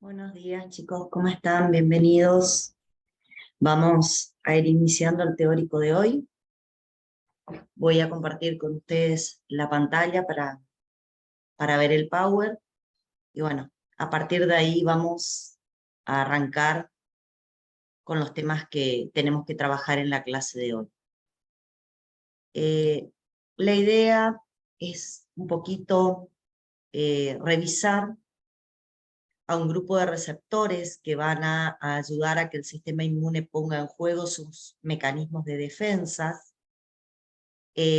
Buenos días, chicos, ¿cómo están? Bienvenidos. Vamos a ir iniciando el teórico de hoy. Voy a compartir con ustedes la pantalla para ver el Power. Y bueno, a partir de ahí vamos a arrancar con los temas que tenemos que trabajar en la clase de hoy. La idea es un poquito revisar a un grupo de receptores que van a ayudar a que el sistema inmune ponga en juego sus mecanismos de defensa.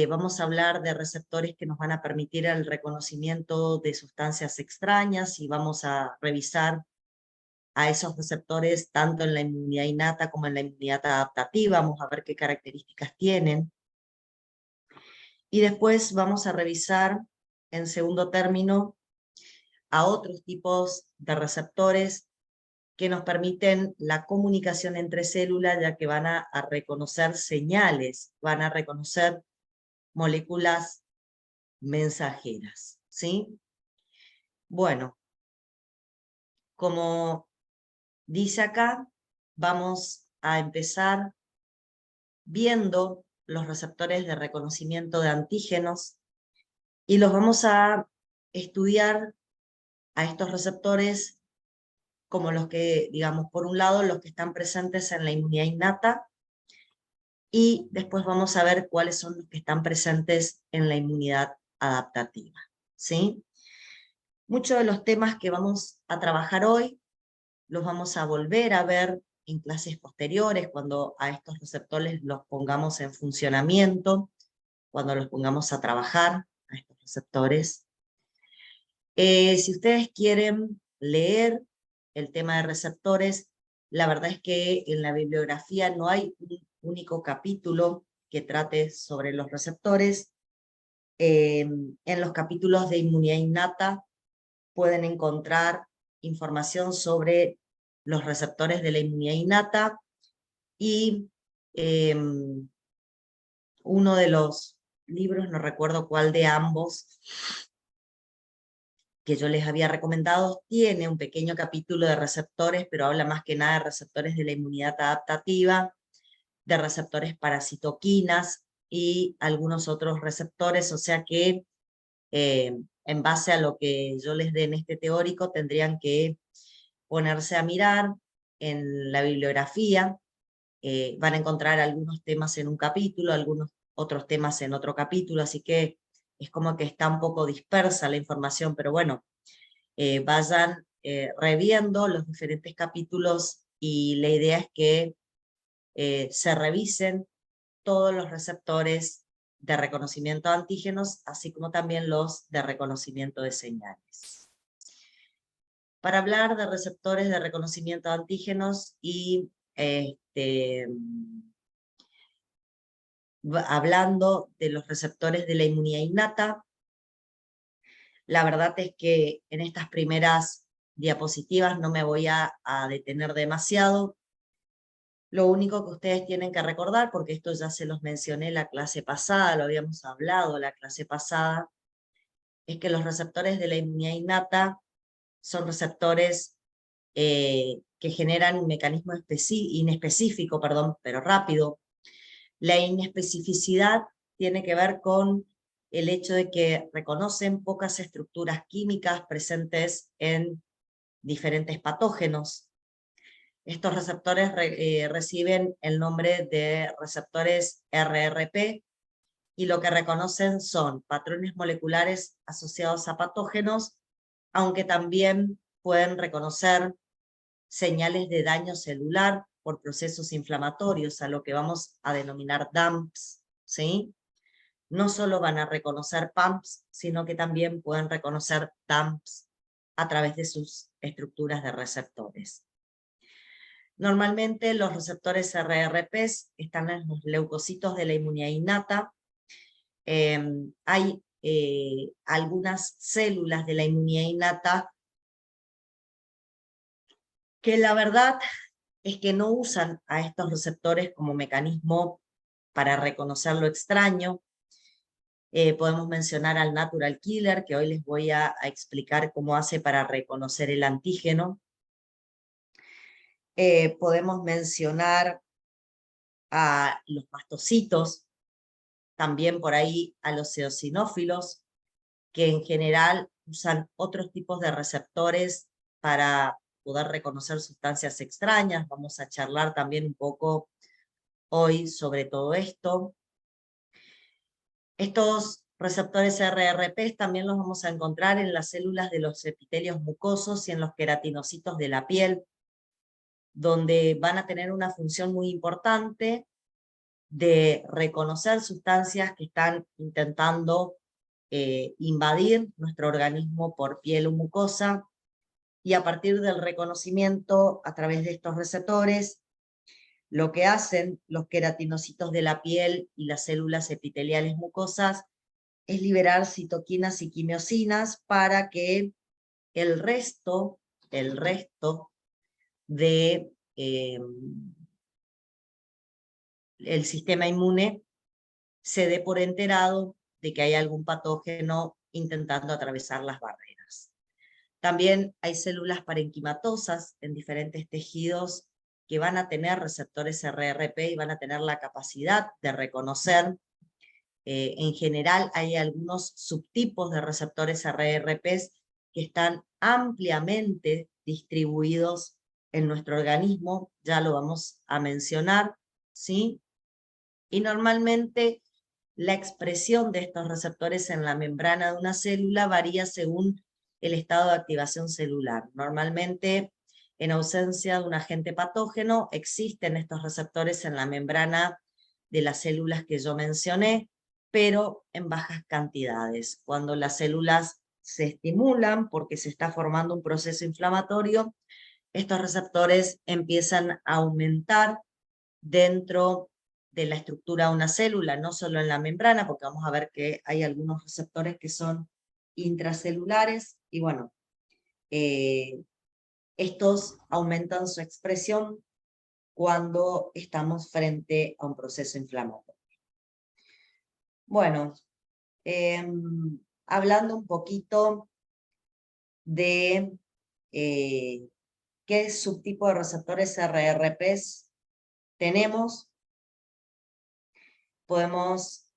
Vamos a hablar de receptores que nos van a permitir el reconocimiento de sustancias extrañas y vamos a revisar a esos receptores tanto en la inmunidad innata como en la inmunidad adaptativa. Vamos a ver qué características tienen. Y después vamos a revisar, en segundo término, a otros tipos de receptores que nos permiten la comunicación entre células, ya que van a reconocer señales, van a reconocer moléculas mensajeras, ¿sí? Bueno, como dice acá, vamos a empezar viendo los receptores de reconocimiento de antígenos y los vamos a estudiar a estos receptores como los que, digamos, por un lado, los que están presentes en la inmunidad innata, y después vamos a ver cuáles son los que están presentes en la inmunidad adaptativa, ¿sí? Muchos de los temas que vamos a trabajar hoy los vamos a volver a ver en clases posteriores, cuando a estos receptores los pongamos en funcionamiento, cuando los pongamos a trabajar, a estos receptores. Si ustedes quieren leer el tema de receptores, la verdad es que en la bibliografía no hay un único capítulo que trate sobre los receptores. En los capítulos de inmunidad innata pueden encontrar información sobre los receptores de la inmunidad innata y uno de los libros, no recuerdo cuál de ambos, que yo les había recomendado, tiene un pequeño capítulo de receptores, pero habla más que nada de receptores de la inmunidad adaptativa, de receptores para citoquinas y algunos otros receptores, o sea que en base a lo que yo les dé en este teórico, tendrían que ponerse a mirar en la bibliografía. Van a encontrar algunos temas en un capítulo, algunos otros temas en otro capítulo, así que es como que está un poco dispersa la información, pero bueno, vayan reviendo los diferentes capítulos y la idea es que se revisen todos los receptores de reconocimiento de antígenos, así como también los de reconocimiento de señales. Para hablar de receptores de reconocimiento de antígenos y hablando de los receptores de la inmunidad innata, la verdad es que en estas primeras diapositivas no me voy a detener demasiado. Lo único que ustedes tienen que recordar, porque esto ya se los mencioné la clase pasada, lo habíamos hablado la clase pasada, es que los receptores de la inmunidad innata son receptores que generan un mecanismo inespecífico, pero rápido. La inespecificidad tiene que ver con el hecho de que reconocen pocas estructuras químicas presentes en diferentes patógenos. Estos receptores reciben el nombre de receptores RRP y lo que reconocen son patrones moleculares asociados a patógenos, aunque también pueden reconocer señales de daño celular por procesos inflamatorios, a lo que vamos a denominar DAMPs, ¿sí? No solo van a reconocer PAMPs, sino que también pueden reconocer DAMPs a través de sus estructuras de receptores. Normalmente los receptores RRPs están en los leucocitos de la inmunidad innata. Hay algunas células de la inmunidad innata que la verdad es que no usan a estos receptores como mecanismo para reconocer lo extraño. Podemos mencionar al natural killer, que hoy les voy a explicar cómo hace para reconocer el antígeno. Podemos mencionar a los mastocitos, también por ahí a los eosinófilos, que en general usan otros tipos de receptores para poder reconocer sustancias extrañas. Vamos a charlar también un poco hoy sobre todo esto. Estos receptores RRP también los vamos a encontrar en las células de los epitelios mucosos y en los queratinocitos de la piel, donde van a tener una función muy importante de reconocer sustancias que están intentando invadir nuestro organismo por piel o mucosa, y a partir del reconocimiento a través de estos receptores, lo que hacen los queratinocitos de la piel y las células epiteliales mucosas es liberar citoquinas y quimiosinas para que el resto de el sistema inmune se dé por enterado de que hay algún patógeno intentando atravesar las barreras. También hay células parenquimatosas en diferentes tejidos que van a tener receptores RRP y van a tener la capacidad de reconocer. En general hay algunos subtipos de receptores RRP que están ampliamente distribuidos en nuestro organismo, ya lo vamos a mencionar, ¿sí? Y normalmente la expresión de estos receptores en la membrana de una célula varía según el estado de activación celular. Normalmente, en ausencia de un agente patógeno, existen estos receptores en la membrana de las células que yo mencioné, pero en bajas cantidades. Cuando las células se estimulan porque se está formando un proceso inflamatorio, estos receptores empiezan a aumentar dentro de la estructura de una célula, no solo en la membrana, porque vamos a ver que hay algunos receptores que son intracelulares, y bueno, estos aumentan su expresión cuando estamos frente a un proceso inflamatorio. Bueno, hablando un poquito de qué subtipo de receptores RRPs tenemos, podemos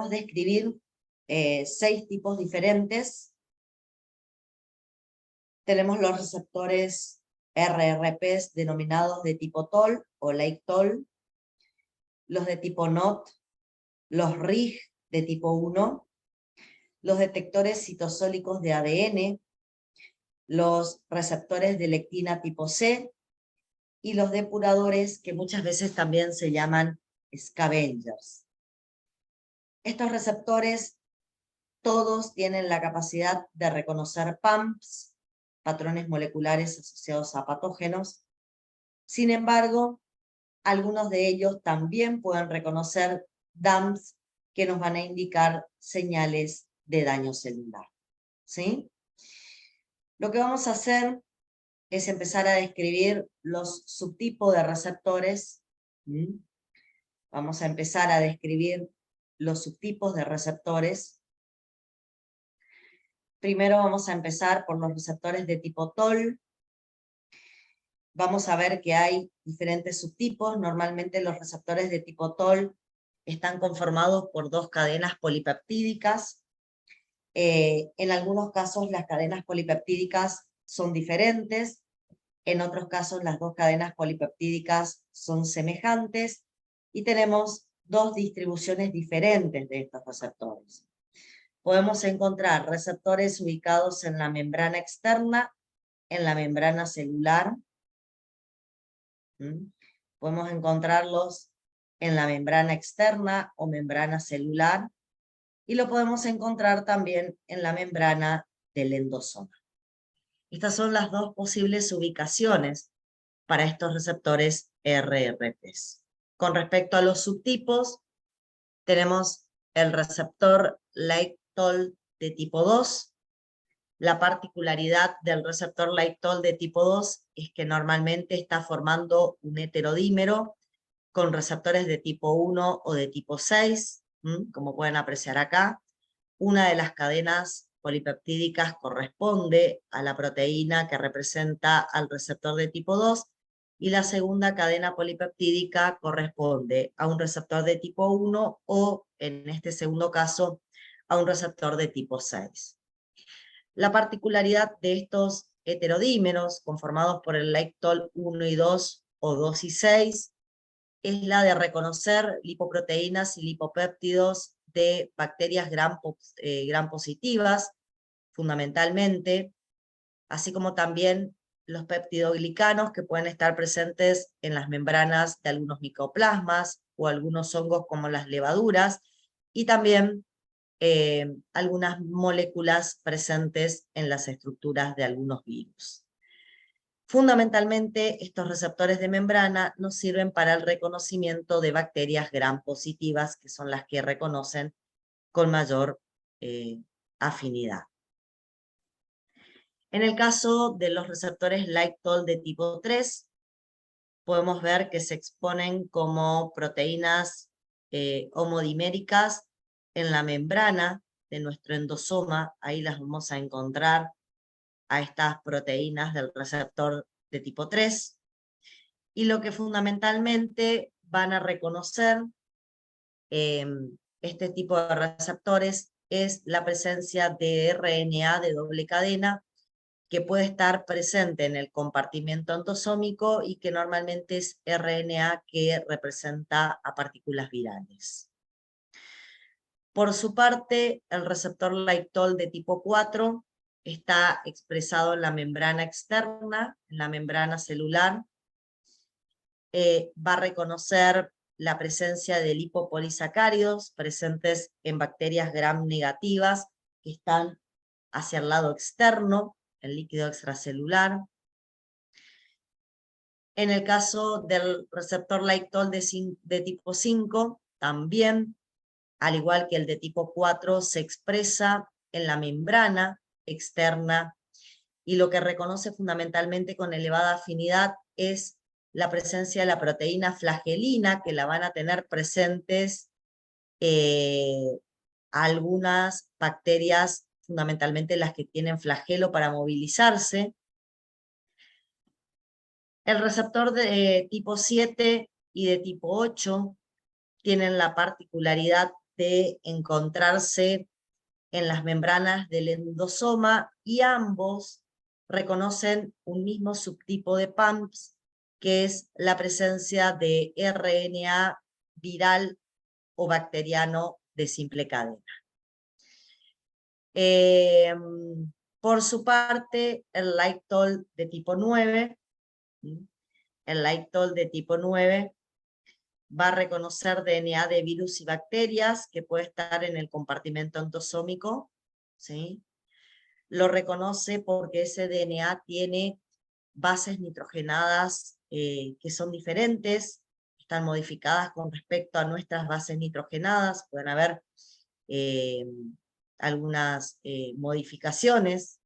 describir 6 tipos diferentes. Tenemos los receptores RRPs denominados de tipo TOL o Lake TOL, los de tipo NOT, los RIG de tipo 1, los detectores citosólicos de ADN, los receptores de lectina tipo C y los depuradores que muchas veces también se llaman scavengers. Estos receptores todos tienen la capacidad de reconocer PAMPs, patrones moleculares asociados a patógenos. Sin embargo, algunos de ellos también pueden reconocer DAMPs que nos van a indicar señales de daño celular, ¿sí? Lo que vamos a hacer es empezar a describir los subtipos de receptores. Vamos a empezar a describir los subtipos de receptores. Primero vamos a empezar por los receptores de tipo TOL. Vamos a ver que hay diferentes subtipos. Normalmente los receptores de tipo TOL están conformados por 2 cadenas polipeptídicas. En algunos casos las cadenas polipeptídicas son diferentes, en otros casos las 2 cadenas polipeptídicas son semejantes, y tenemos 2 distribuciones diferentes de estos receptores. Podemos encontrar receptores ubicados en la membrana externa, en la membrana celular. Podemos encontrarlos en la membrana externa o membrana celular, y lo podemos encontrar también en la membrana del endosoma. Estas son las 2 posibles ubicaciones para estos receptores RRPs. Con respecto a los subtipos, tenemos el receptor Lake TOL de tipo 2. La particularidad del receptor Lake TOL de tipo 2 es que normalmente está formando un heterodímero con receptores de tipo 1 o de tipo 6, como pueden apreciar acá. Una de las cadenas polipeptídicas corresponde a la proteína que representa al receptor de tipo 2, y la segunda cadena polipeptídica corresponde a un receptor de tipo 1 o, en este segundo caso, a un receptor de tipo 6. La particularidad de estos heterodímeros, conformados por el Lactol 1 y 2 o 2 y 6, es la de reconocer lipoproteínas y lipopéptidos de bacterias gram positivas, fundamentalmente, así como también los peptidoglicanos que pueden estar presentes en las membranas de algunos micoplasmas o algunos hongos como las levaduras, y también algunas moléculas presentes en las estructuras de algunos virus. Fundamentalmente, estos receptores de membrana nos sirven para el reconocimiento de bacterias gram positivas, que son las que reconocen con mayor afinidad. En el caso de los receptores Lactol de tipo 3, podemos ver que se exponen como proteínas homodiméricas en la membrana de nuestro endosoma. Ahí las vamos a encontrar a estas proteínas del receptor de tipo 3, y lo que fundamentalmente van a reconocer este tipo de receptores es la presencia de RNA de doble cadena, que puede estar presente en el compartimento endosómico y que normalmente es RNA que representa a partículas virales. Por su parte, el receptor Lactol de tipo 4 está expresado en la membrana externa, en la membrana celular. Va a reconocer la presencia de lipopolisacáridos presentes en bacterias gram negativas que están hacia el lado externo, el líquido extracelular. En el caso del receptor Lactol de tipo 5, también, al igual que el de tipo 4, se expresa en la membrana externa, y lo que reconoce fundamentalmente con elevada afinidad es la presencia de la proteína flagelina, que la van a tener presentes algunas bacterias, fundamentalmente las que tienen flagelo para movilizarse. El receptor de tipo 7 y de tipo 8 tienen la particularidad de encontrarse en las membranas del endosoma, y ambos reconocen un mismo subtipo de PAMPs, que es la presencia de RNA viral o bacteriano de simple cadena. Por su parte, el Lactol de tipo 9, el Lactol de tipo 9 va a reconocer DNA de virus y bacterias que puede estar en el compartimento endosómico, ¿sí? Lo reconoce porque ese DNA tiene bases nitrogenadas que son diferentes, están modificadas con respecto a nuestras bases nitrogenadas, pueden haber algunas modificaciones,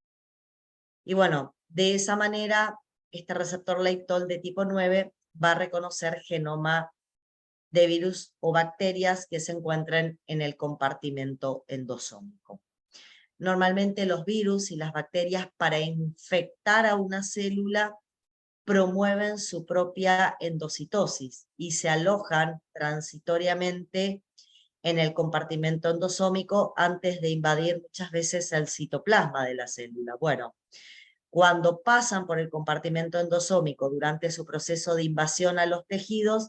y bueno, de esa manera este receptor Lactol de tipo 9 va a reconocer genoma de virus o bacterias que se encuentran en el compartimento endosómico. Normalmente los virus y las bacterias, para infectar a una célula, promueven su propia endocitosis y se alojan transitoriamente en el compartimento endosómico antes de invadir muchas veces el citoplasma de la célula. Bueno, cuando pasan por el compartimento endosómico durante su proceso de invasión a los tejidos,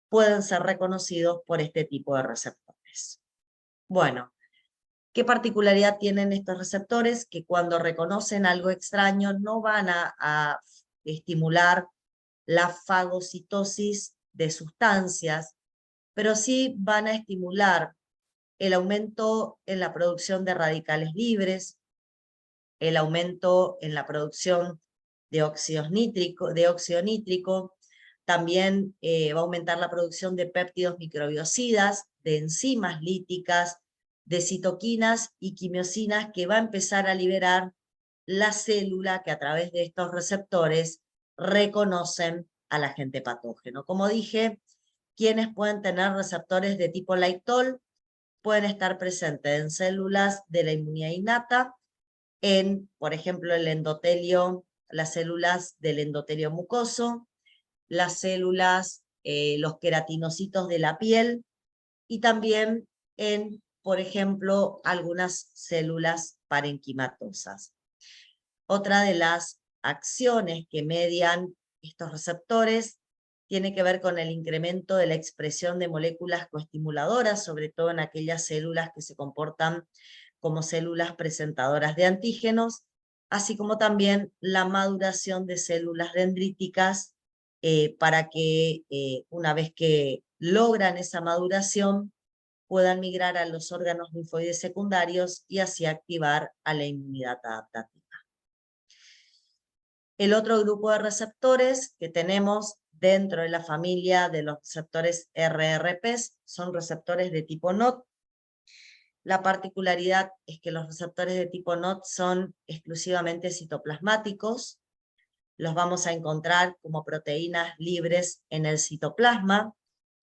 pueden ser reconocidos por este tipo de receptores. Bueno, ¿qué particularidad tienen estos receptores? Que cuando reconocen algo extraño no van a estimular la fagocitosis de sustancias, pero sí van a estimular el aumento en la producción de radicales libres, el aumento en la producción de óxido nítrico, también va a aumentar la producción de péptidos microbiocidas, de enzimas líticas, de citoquinas y quimiosinas, que va a empezar a liberar la célula, que a través de estos receptores reconocen al agente patógeno. Como dije, quienes pueden tener receptores de tipo Lactol pueden estar presentes en células de la inmunidad innata, en, por ejemplo, el endotelio, las células del endotelio mucoso, las células, los queratinocitos de la piel, y también en, por ejemplo, algunas células parenquimatosas. Otra de las acciones que median estos receptores tiene que ver con el incremento de la expresión de moléculas coestimuladoras, sobre todo en aquellas células que se comportan como células presentadoras de antígenos, así como también la maduración de células dendríticas para que una vez que logran esa maduración puedan migrar a los órganos linfoides secundarios y así activar a la inmunidad adaptativa. El otro grupo de receptores que tenemos dentro de la familia de los receptores RRPs son receptores de tipo NOT. La particularidad es que los receptores de tipo NOT son exclusivamente citoplasmáticos. Los vamos a encontrar como proteínas libres en el citoplasma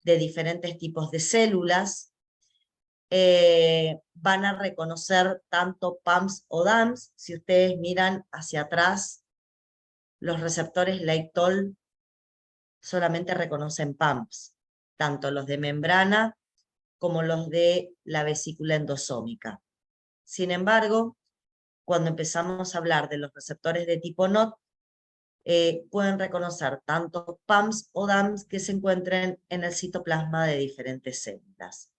de diferentes tipos de células. Van a reconocer tanto PAMs o DAMs. Si ustedes miran hacia atrás, los receptores LATOL solamente reconocen PAMs, tanto los de membrana como los de la vesícula endosómica. Sin embargo, cuando empezamos a hablar de los receptores de tipo NOT, pueden reconocer tanto PAMs o DAMs que se encuentren en el citoplasma de diferentes células.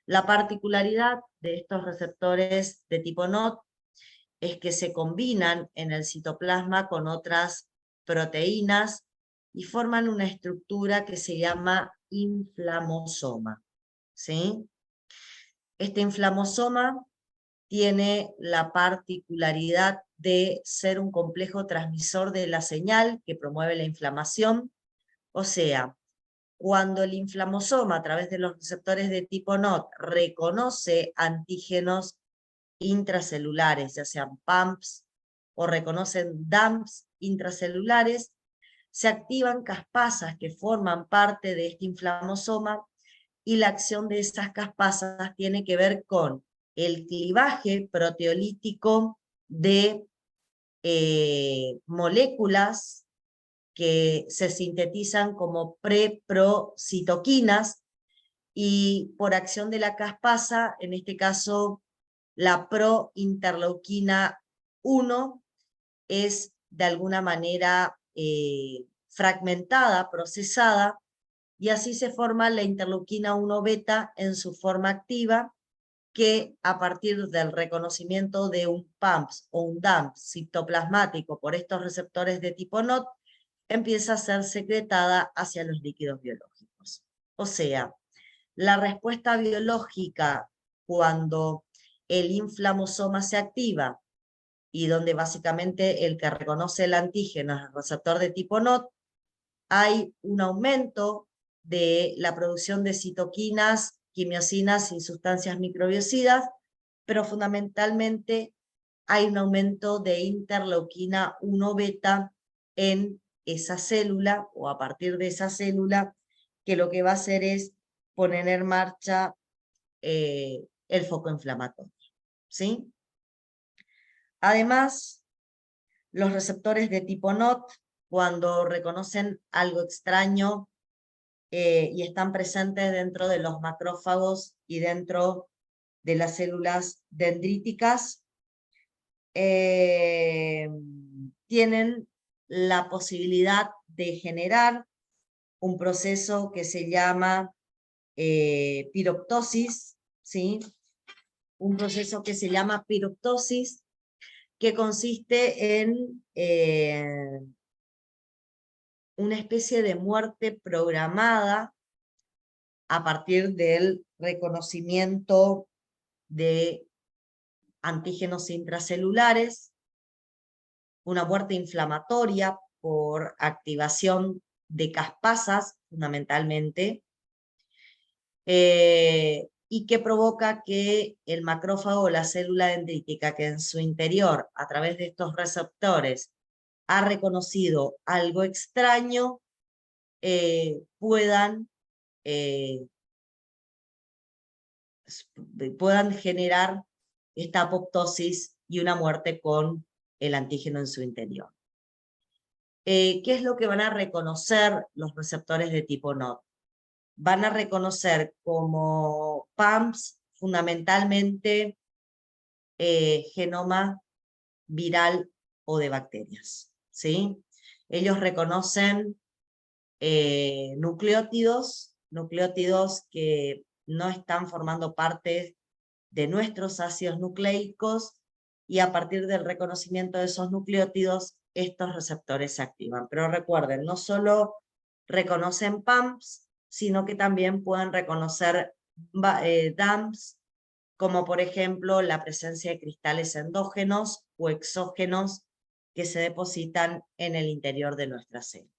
La particularidad de estos receptores de tipo NOT es que se combinan en el citoplasma con otras proteínas y forman una estructura que se llama inflamosoma, ¿sí? Este inflamosoma tiene la particularidad de ser un complejo transmisor de la señal que promueve la inflamación, o sea, cuando el inflamosoma a través de los receptores de tipo NOT reconoce antígenos intracelulares, ya sean PAMPs o reconocen DAMPs intracelulares, se activan caspasas que forman parte de este inflamosoma y la acción de esas caspasas tiene que ver con el clivaje proteolítico de moléculas que se sintetizan como preprocitoquinas y por acción de la caspasa, en este caso la prointerleuquina 1 es de alguna manera fragmentada, procesada, y así se forma la interleuquina 1 beta en su forma activa, que a partir del reconocimiento de un PAMPs o un DAMPs citoplasmático por estos receptores de tipo NOT, empieza a ser secretada hacia los líquidos biológicos. O sea, la respuesta biológica cuando el inflamosoma se activa y donde básicamente el que reconoce el antígeno es el receptor de tipo NOT, hay un aumento de la producción de citoquinas, quimiosinas y sustancias microbiocidas, pero fundamentalmente hay un aumento de interleuquina 1 beta en esa célula o a partir de esa célula, que lo que va a hacer es poner en marcha el foco inflamatorio, ¿sí? Además, los receptores de tipo NOT, cuando reconocen algo extraño y están presentes dentro de los macrófagos y dentro de las células dendríticas, tienen la posibilidad de generar un proceso que se llama piroptosis, ¿sí? Un proceso que se llama piroptosis, que consiste en una especie de muerte programada a partir del reconocimiento de antígenos intracelulares, una muerte inflamatoria por activación de caspasas, fundamentalmente, y que provoca que el macrófago o la célula dendrítica, que en su interior, a través de estos receptores, ha reconocido algo extraño, puedan generar esta apoptosis y una muerte con el antígeno en su interior. ¿Qué es lo que van a reconocer los receptores de tipo NOD? Van a reconocer como PAMPs fundamentalmente genoma viral o de bacterias, ¿sí? Ellos reconocen nucleótidos que no están formando parte de nuestros ácidos nucleicos, y a partir del reconocimiento de esos nucleótidos, estos receptores se activan. Pero recuerden, no solo reconocen PAMPs, sino que también pueden reconocer DAMPs, como por ejemplo la presencia de cristales endógenos o exógenos que se depositan en el interior de nuestra célula.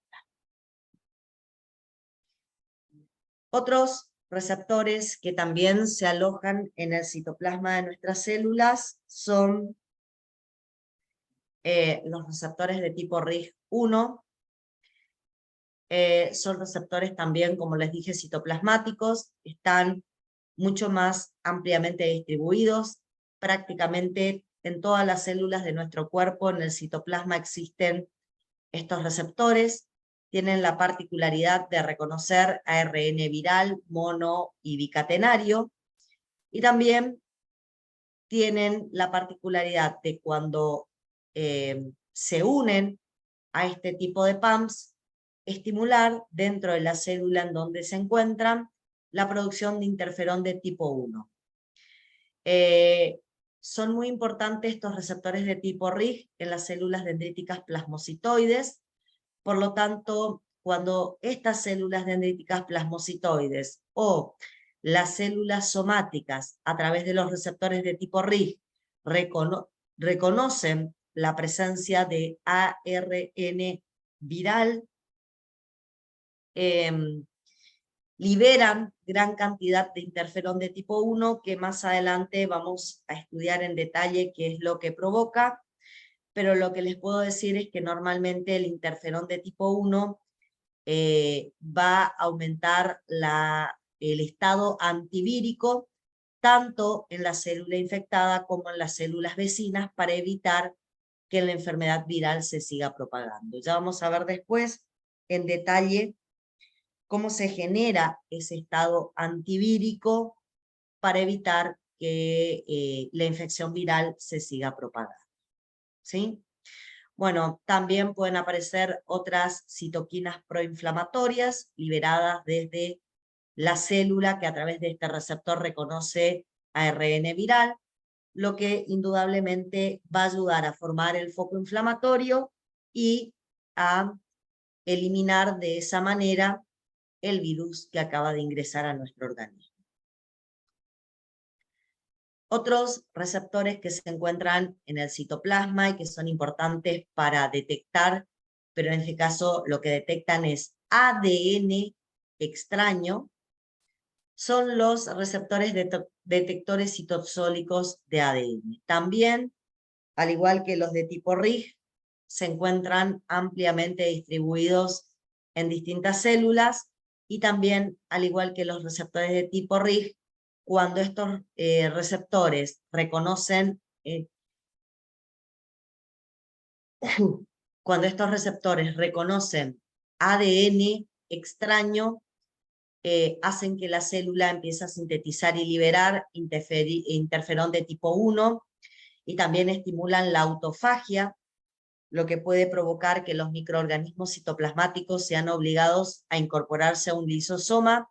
Otros receptores que también se alojan en el citoplasma de nuestras células son los receptores de tipo RIG1. Son receptores también, como les dije, citoplasmáticos, están mucho más ampliamente distribuidos. Prácticamente en todas las células de nuestro cuerpo, en el citoplasma, existen estos receptores. Tienen la particularidad de reconocer ARN viral, mono y bicatenario, y también tienen la particularidad de cuando se unen a este tipo de PAMPs, estimular dentro de la célula en donde se encuentran la producción de interferón de tipo 1. Son muy importantes estos receptores de tipo RIG en las células dendríticas plasmocitoides. Por lo tanto, cuando estas células dendríticas plasmocitoides o las células somáticas a través de los receptores de tipo RIG reconocen la presencia de ARN viral, liberan gran cantidad de interferón de tipo 1, que más adelante vamos a estudiar en detalle qué es lo que provoca, pero lo que les puedo decir es que normalmente el interferón de tipo 1 va a aumentar el estado antivírico, tanto en la célula infectada como en las células vecinas, para evitar que la enfermedad viral se siga propagando. Ya vamos a ver después en detalle cómo se genera ese estado antivírico para evitar que la infección viral se siga propagando, ¿sí? Bueno, también pueden aparecer otras citoquinas proinflamatorias liberadas desde la célula, que a través de este receptor reconoce ARN viral, lo que indudablemente va a ayudar a formar el foco inflamatorio y a eliminar de esa manera el virus que acaba de ingresar a nuestro organismo. Otros receptores que se encuentran en el citoplasma y que son importantes para detectar, pero en este caso lo que detectan es ADN extraño, son los receptores detectores citosólicos de ADN. También, al igual que los de tipo RIG, se encuentran ampliamente distribuidos en distintas células, y también, al igual que los receptores de tipo RIG, cuando estos receptores reconocen ADN extraño, hacen que la célula empiece a sintetizar y liberar interferón de tipo 1, y también estimulan la autofagia, lo que puede provocar que los microorganismos citoplasmáticos sean obligados a incorporarse a un lisosoma,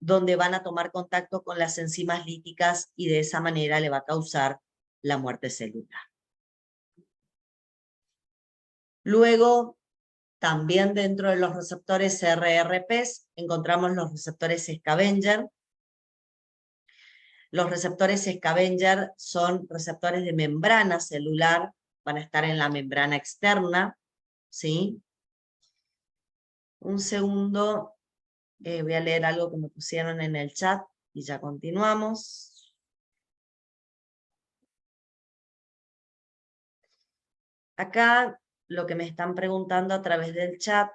donde van a tomar contacto con las enzimas líticas, y de esa manera le va a causar la muerte celular. Luego, también dentro de los receptores CRRPs, encontramos los receptores scavenger. Los receptores scavenger son receptores de membrana celular, van a estar en la membrana externa, ¿sí? Un segundo, voy a leer algo que me pusieron en el chat y ya continuamos. Acá lo que me están preguntando a través del chat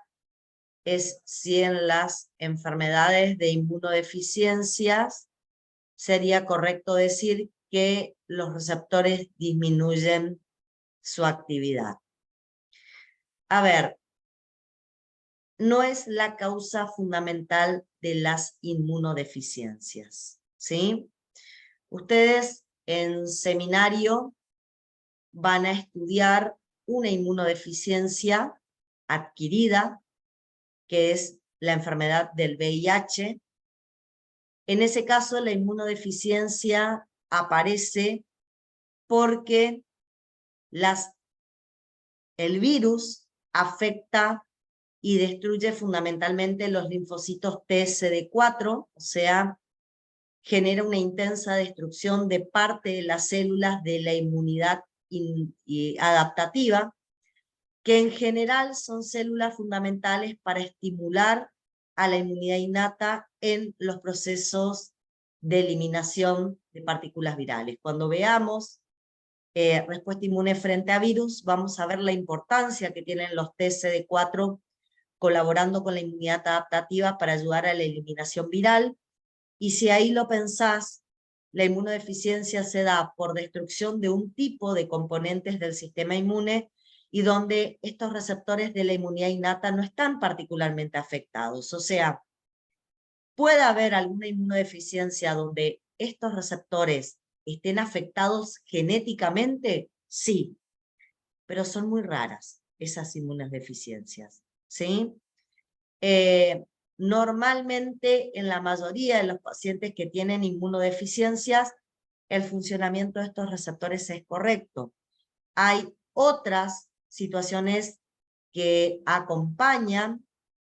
es si en las enfermedades de inmunodeficiencias sería correcto decir que los receptores disminuyen su actividad. A ver, no es la causa fundamental de las inmunodeficiencias, ¿sí? Ustedes en seminario van a estudiar una inmunodeficiencia adquirida, que es la enfermedad del VIH. En ese caso, la inmunodeficiencia aparece porque el virus afecta y destruye fundamentalmente los linfocitos TSD4, o sea, genera una intensa destrucción de parte de las células de la inmunidad adaptativa, que en general son células fundamentales para estimular a la inmunidad innata en los procesos de eliminación de partículas virales. Cuando veamos respuesta inmune frente a virus, vamos a ver la importancia que tienen los TSD4 colaborando con la inmunidad adaptativa para ayudar a la eliminación viral. Y si ahí lo pensás, la inmunodeficiencia se da por destrucción de un tipo de componentes del sistema inmune y donde estos receptores de la inmunidad innata no están particularmente afectados. O sea, puede haber alguna inmunodeficiencia donde estos receptores estén afectados genéticamente, sí, pero son muy raras esas inmunodeficiencias, ¿sí? Normalmente en la mayoría de los pacientes que tienen inmunodeficiencias, el funcionamiento de estos receptores es correcto. Hay otras situaciones que acompañan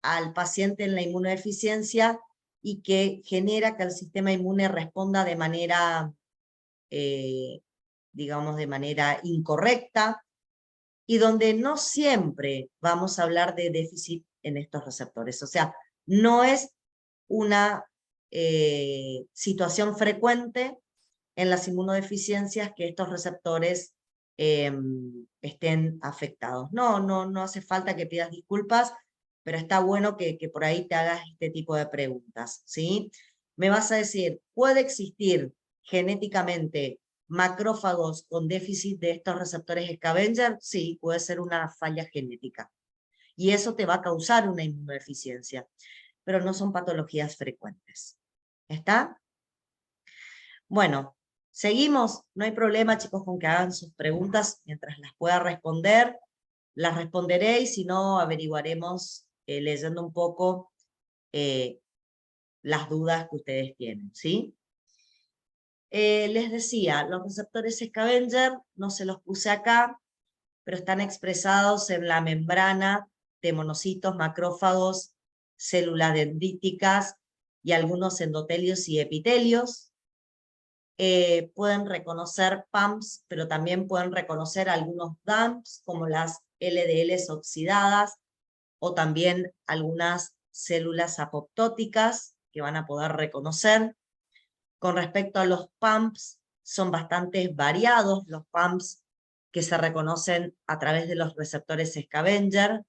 al paciente en la inmunodeficiencia y que genera que el sistema inmune responda de manera, digamos, de manera incorrecta, y donde no siempre vamos a hablar de déficit en estos receptores. O sea, no es una situación frecuente en las inmunodeficiencias que estos receptores estén afectados. No hace falta que pidas disculpas, pero está bueno que por ahí te hagas este tipo de preguntas, ¿sí? Me vas a decir, ¿puede existir genéticamente macrófagos con déficit de estos receptores scavenger? Sí, puede ser una falla genética. Y eso te va a causar una inmunodeficiencia, pero no son patologías frecuentes. ¿Está? Bueno, seguimos. No hay problema, chicos, con que hagan sus preguntas mientras las pueda responder. Las responderé y si no, averiguaremos leyendo un poco las dudas que ustedes tienen, ¿sí? Les decía, los receptores scavenger, no se los puse acá, pero están expresados en la membrana de monocitos, macrófagos, células dendríticas y algunos endotelios y epitelios. Pueden reconocer PAMPs, pero también pueden reconocer algunos DAMPs, como las LDLs oxidadas, o también algunas células apoptóticas que van a poder reconocer. Con respecto a los PAMPs, son bastante variados los PAMPs que se reconocen a través de los receptores scavenger.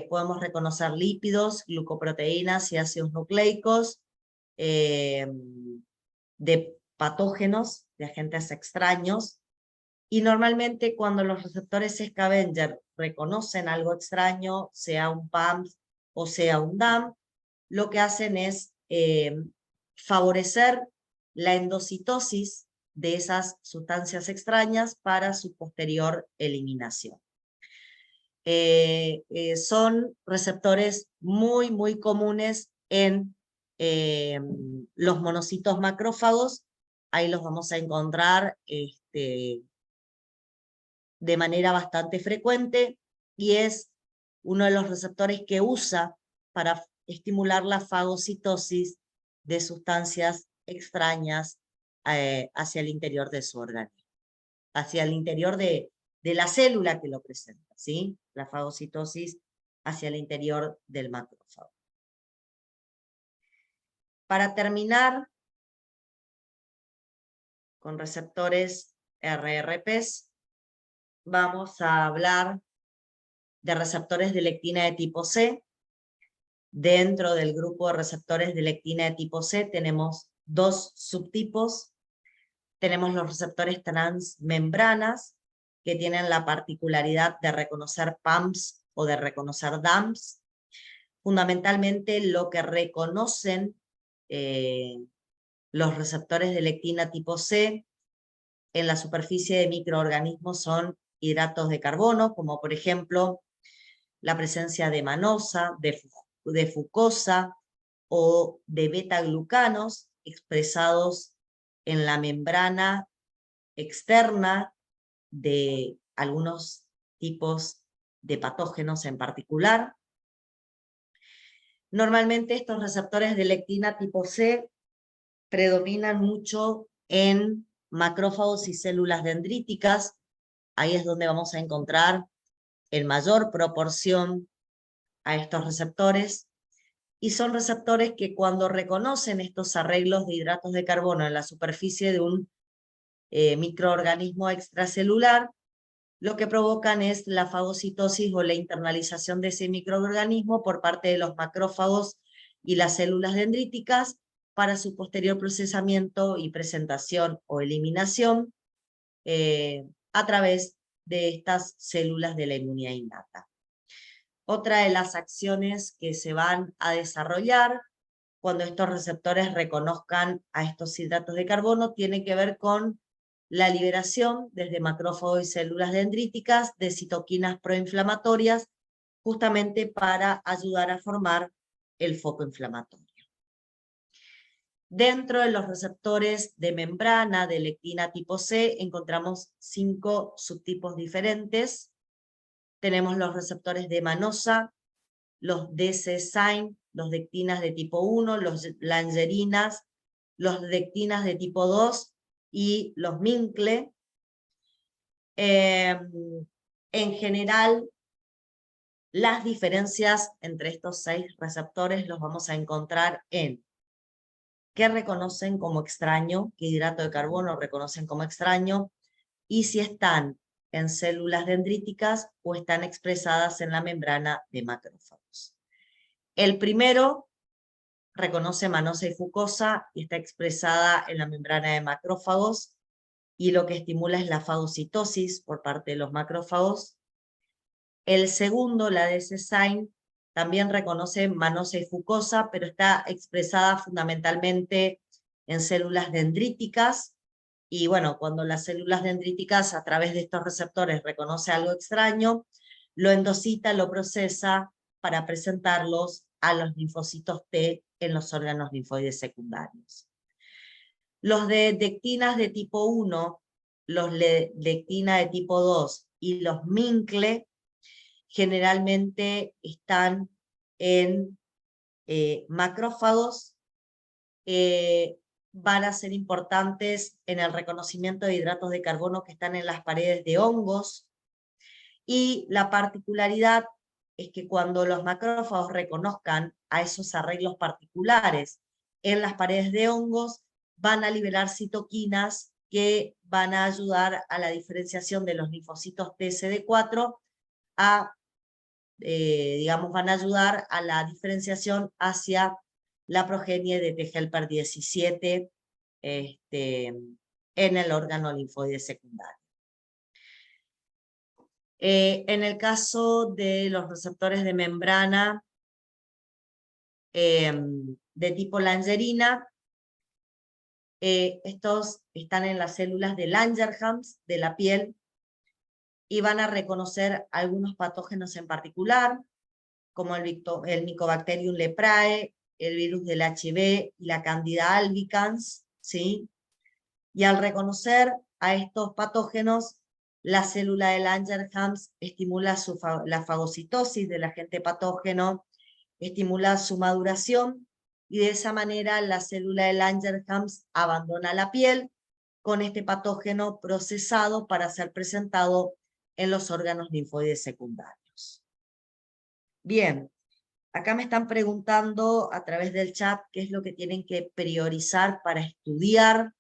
Podemos reconocer lípidos, glucoproteínas y ácidos nucleicos, de patógenos, de agentes extraños, y normalmente cuando los receptores scavenger reconocen algo extraño, sea un PAMP o sea un DAM, lo que hacen es favorecer la endocitosis de esas sustancias extrañas para su posterior eliminación. Son receptores muy comunes en los monocitos macrófagos. Ahí los vamos a encontrar de manera bastante frecuente y es uno de los receptores que usa para estimular la fagocitosis de sustancias extrañas hacia el interior de su organismo, hacia el interior de la célula que lo presenta, ¿sí? La fagocitosis hacia el interior del macrófago. Para terminar con receptores RRPs, vamos a hablar de receptores de lectina de tipo C. Dentro del grupo de receptores de lectina de tipo C tenemos dos subtipos. Tenemos los receptores transmembranas, que tienen la particularidad de reconocer PAMPs o de reconocer DAMPs. Fundamentalmente lo que reconocen los receptores de lectina tipo C en la superficie de microorganismos son hidratos de carbono, como por ejemplo la presencia de manosa, de fucosa o de beta-glucanos expresados en la membrana externa de algunos tipos de patógenos en particular. Normalmente estos receptores de lectina tipo C predominan mucho en macrófagos y células dendríticas. Ahí es donde vamos a encontrar en mayor proporción a estos receptores, y son receptores que cuando reconocen estos arreglos de hidratos de carbono en la superficie de un microorganismo extracelular, lo que provocan es la fagocitosis o la internalización de ese microorganismo por parte de los macrófagos y las células dendríticas para su posterior procesamiento y presentación o eliminación a través de estas células de la inmunidad innata. Otra de las acciones que se van a desarrollar cuando estos receptores reconozcan a estos hidratos de carbono tiene que ver con la liberación desde macrófagos y células dendríticas de citoquinas proinflamatorias, justamente para ayudar a formar el foco inflamatorio. Dentro de los receptores de membrana de lectina tipo C encontramos 5 subtipos diferentes. Tenemos los receptores de manosa, los DC-SINE, los dectinas de tipo 1, los langerinas, los dectinas de tipo 2 y los MINCLE. En general, las diferencias entre estos 6 receptores los vamos a encontrar en qué reconocen como extraño, qué hidrato de carbono reconocen como extraño, y si están en células dendríticas o están expresadas en la membrana de macrófagos. El primero reconoce manosa y fucosa y está expresada en la membrana de macrófagos, y lo que estimula es la fagocitosis por parte de los macrófagos. El segundo, la DC-SINE, también reconoce manosa y fucosa, pero está expresada fundamentalmente en células dendríticas. Y bueno, cuando las células dendríticas a través de estos receptores reconoce algo extraño, lo endocita, lo procesa para presentarlos a los linfocitos T en los órganos linfoides secundarios. Los de dectinas de tipo 1, los lectina de tipo 2 y los MINCLE generalmente están en macrófagos, van a ser importantes en el reconocimiento de hidratos de carbono que están en las paredes de hongos, y la particularidad es que cuando los macrófagos reconozcan a esos arreglos particulares en las paredes de hongos, van a liberar citoquinas que van a ayudar a la diferenciación de los linfocitos TCD4 digamos, van a ayudar a la diferenciación hacia la progenie de T helper 17 en el órgano linfoide secundario. En el caso de los receptores de membrana de tipo Langerina, estos están en las células de Langerhans de la piel y van a reconocer algunos patógenos en particular, como el Mycobacterium leprae, el virus del HIV y la Candida albicans, ¿sí? Y al reconocer a estos patógenos, la célula de Langerhans estimula la fagocitosis del agente patógeno, estimula su maduración, y de esa manera la célula de Langerhans abandona la piel con este patógeno procesado para ser presentado en los órganos linfoides secundarios. Bien, acá me están preguntando a través del chat qué es lo que tienen que priorizar para estudiar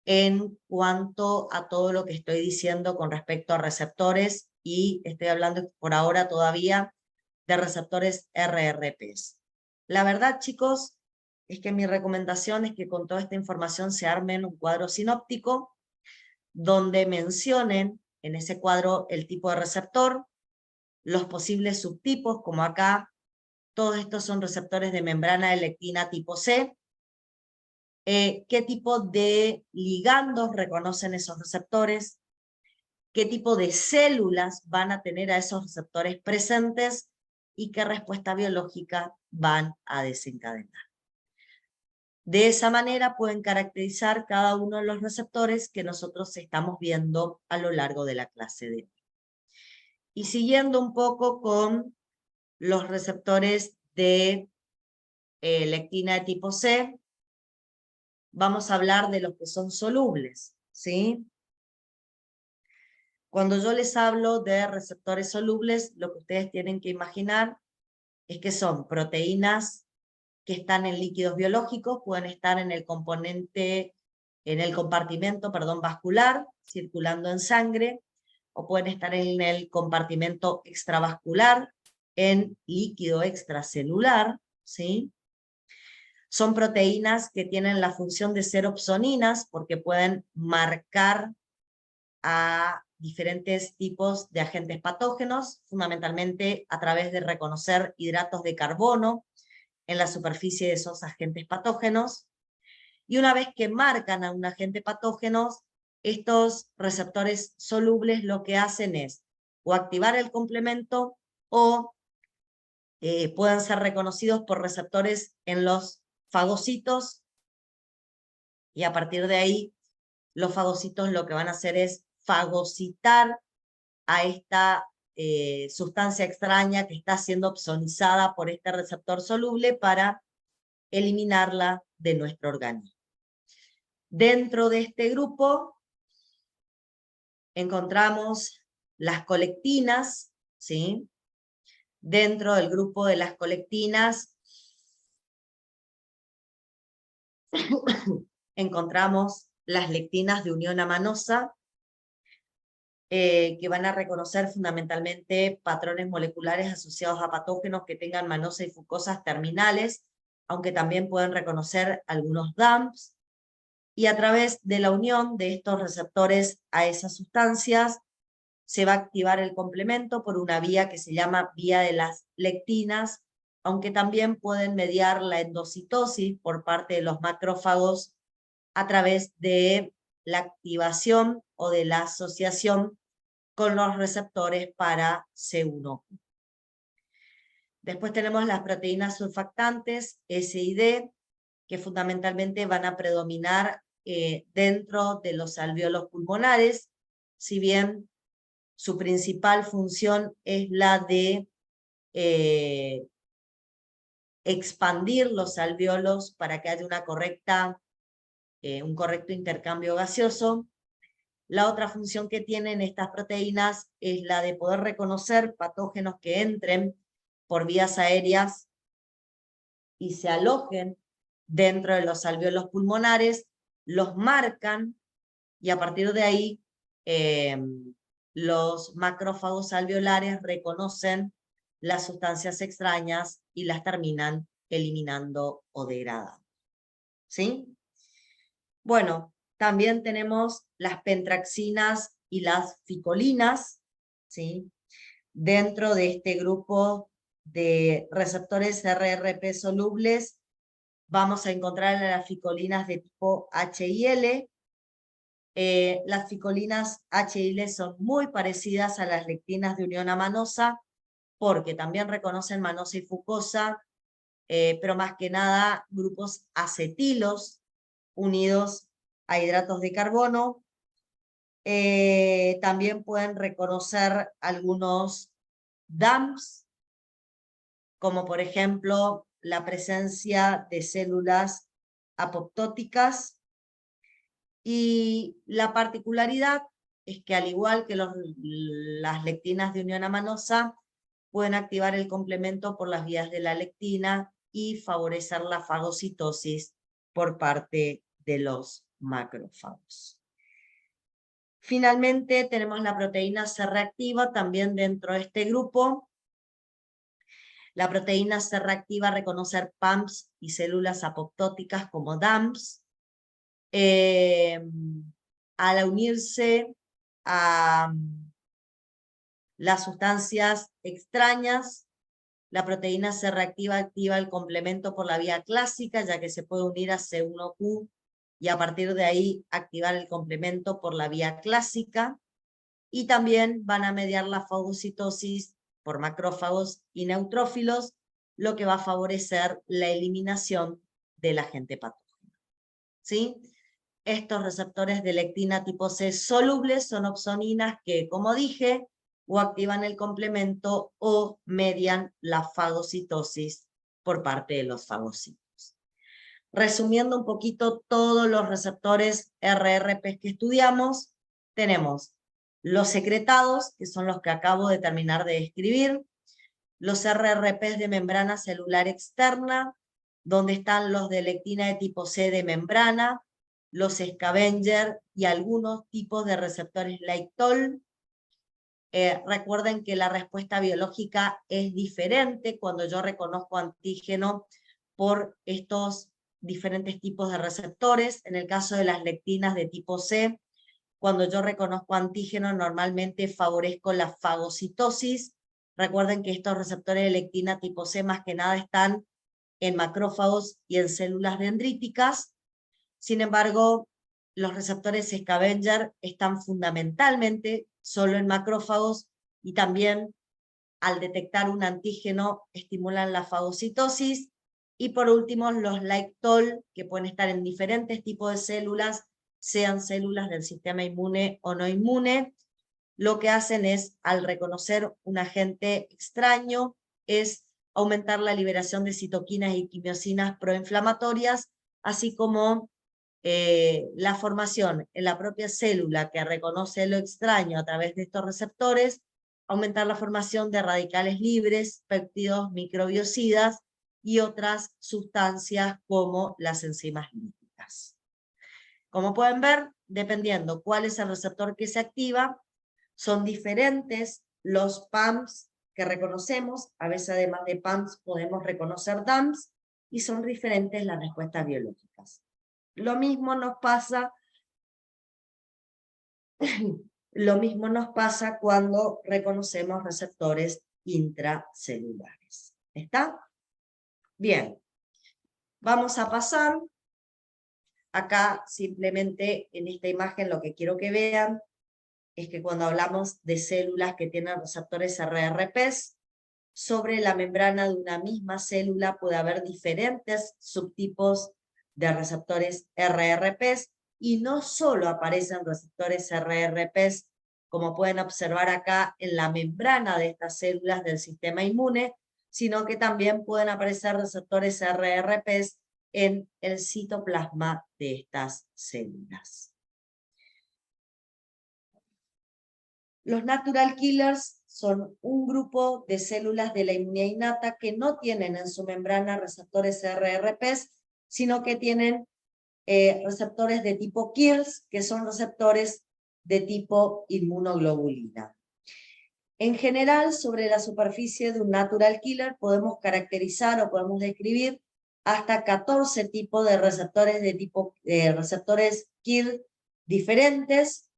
en cuanto a todo lo que estoy diciendo con respecto a receptores, y estoy hablando por ahora todavía de receptores RRPs. La verdad, chicos, es que mi recomendación es que con toda esta información se armen un cuadro sinóptico, donde mencionen en ese cuadro el tipo de receptor, los posibles subtipos, como acá, todos estos son receptores de membrana de lectina tipo C, qué tipo de ligandos reconocen esos receptores, qué tipo de células van a tener a esos receptores presentes y qué respuesta biológica van a desencadenar. De esa manera pueden caracterizar cada uno de los receptores que nosotros estamos viendo a lo largo de la clase de hoy. Y siguiendo un poco con los receptores de lectina de tipo C, vamos a hablar de los que son solubles, ¿sí? Cuando yo les hablo de receptores solubles, lo que ustedes tienen que imaginar es que son proteínas que están en líquidos biológicos, pueden estar en el compartimento, vascular, circulando en sangre, o pueden estar en el compartimento extravascular, en líquido extracelular, ¿sí? Son proteínas que tienen la función de ser opsoninas porque pueden marcar a diferentes tipos de agentes patógenos, fundamentalmente a través de reconocer hidratos de carbono en la superficie de esos agentes patógenos. Y una vez que marcan a un agente patógeno, estos receptores solubles lo que hacen es o activar el complemento o puedan ser reconocidos por receptores en los fagocitos, y a partir de ahí los fagocitos lo que van a hacer es fagocitar a esta sustancia extraña que está siendo opsonizada por este receptor soluble para eliminarla de nuestro organismo. Dentro de este grupo encontramos las colectinas, ¿sí? Dentro del grupo de las colectinas encontramos las lectinas de unión amanosa, que van a reconocer fundamentalmente patrones moleculares asociados a patógenos que tengan manosa y fucosas terminales, aunque también pueden reconocer algunos DAMPs, y a través de la unión de estos receptores a esas sustancias se va a activar el complemento por una vía que se llama vía de las lectinas, aunque también pueden mediar la endocitosis por parte de los macrófagos a través de la activación o de la asociación con los receptores para C1. Después tenemos las proteínas surfactantes, S y D, que fundamentalmente van a predominar dentro de los alvéolos pulmonares, si bien su principal función es la de expandir los alvéolos para que haya una un correcto intercambio gaseoso. La otra función que tienen estas proteínas es la de poder reconocer patógenos que entren por vías aéreas y se alojen dentro de los alvéolos pulmonares, los marcan y a partir de ahí los macrófagos alveolares reconocen las sustancias extrañas y las terminan eliminando o degradando. ¿Sí? Bueno, también tenemos las pentraxinas y las ficolinas, ¿sí? Dentro de este grupo de receptores RRP solubles vamos a encontrar las ficolinas de tipo H y L. Las ficolinas H y L son muy parecidas a las lectinas de unión amanosa porque también reconocen manosa y fucosa, pero más que nada grupos acetilos unidos a hidratos de carbono. También pueden reconocer algunos DAMPs, como por ejemplo la presencia de células apoptóticas, y la particularidad es que al igual que las lectinas de unión amanosa, pueden activar el complemento por las vías de la lectina y favorecer la fagocitosis por parte de los macrófagos. Finalmente tenemos la proteína C reactiva también dentro de este grupo. La proteína C reactiva a reconocer PAMPs y células apoptóticas como DAMPs. Al unirse a las sustancias extrañas, la proteína C reactiva activa el complemento por la vía clásica, ya que se puede unir a C1q y a partir de ahí activar el complemento por la vía clásica. Y también van a mediar la fagocitosis por macrófagos y neutrófilos, lo que va a favorecer la eliminación del agente patógeno. ¿Sí? Estos receptores de lectina tipo C solubles son opsoninas que, como dije, o activan el complemento o median la fagocitosis por parte de los fagocitos. Resumiendo un poquito todos los receptores RRP que estudiamos, tenemos los secretados, que son los que acabo de terminar de describir, los RRPs de membrana celular externa, donde están los de lectina de tipo C de membrana, los scavenger y algunos tipos de receptores LAITOL. Recuerden que la respuesta biológica es diferente cuando yo reconozco antígeno por estos diferentes tipos de receptores. En el caso de las lectinas de tipo C, cuando yo reconozco antígeno, normalmente favorezco la fagocitosis. Recuerden que estos receptores de lectina tipo C más que nada están en macrófagos y en células dendríticas. Sin embargo, los receptores scavenger están fundamentalmente solo en macrófagos y también al detectar un antígeno estimulan la fagocitosis. Y por último, los LAITOL, que pueden estar en diferentes tipos de células, sean células del sistema inmune o no inmune, lo que hacen es, al reconocer un agente extraño, es aumentar la liberación de citoquinas y quimiosinas proinflamatorias, así como la formación en la propia célula que reconoce lo extraño a través de estos receptores, aumentar la formación de radicales libres, péptidos, microbiocidas y otras sustancias como las enzimas lípicas. Como pueden ver, dependiendo cuál es el receptor que se activa, son diferentes los PAMPs que reconocemos, a veces además de PAMPs podemos reconocer DAMPs, y son diferentes las respuestas biológicas. Lo mismo nos pasa cuando reconocemos receptores intracelulares. ¿Está? Bien. Vamos a pasar. Acá simplemente en esta imagen lo que quiero que vean es que cuando hablamos de células que tienen receptores RRPs, sobre la membrana de una misma célula puede haber diferentes subtipos de receptores RRPs, y no solo aparecen receptores RRPs, como pueden observar acá en la membrana de estas células del sistema inmune, sino que también pueden aparecer receptores RRPs en el citoplasma de estas células. Los natural killers son un grupo de células de la inmunidad innata que no tienen en su membrana receptores RRPs, sino que tienen receptores de tipo KIRS, que son receptores de tipo inmunoglobulina. En general, sobre la superficie de un natural killer podemos caracterizar o podemos describir hasta 14 tipos de receptores receptores KIR diferentes.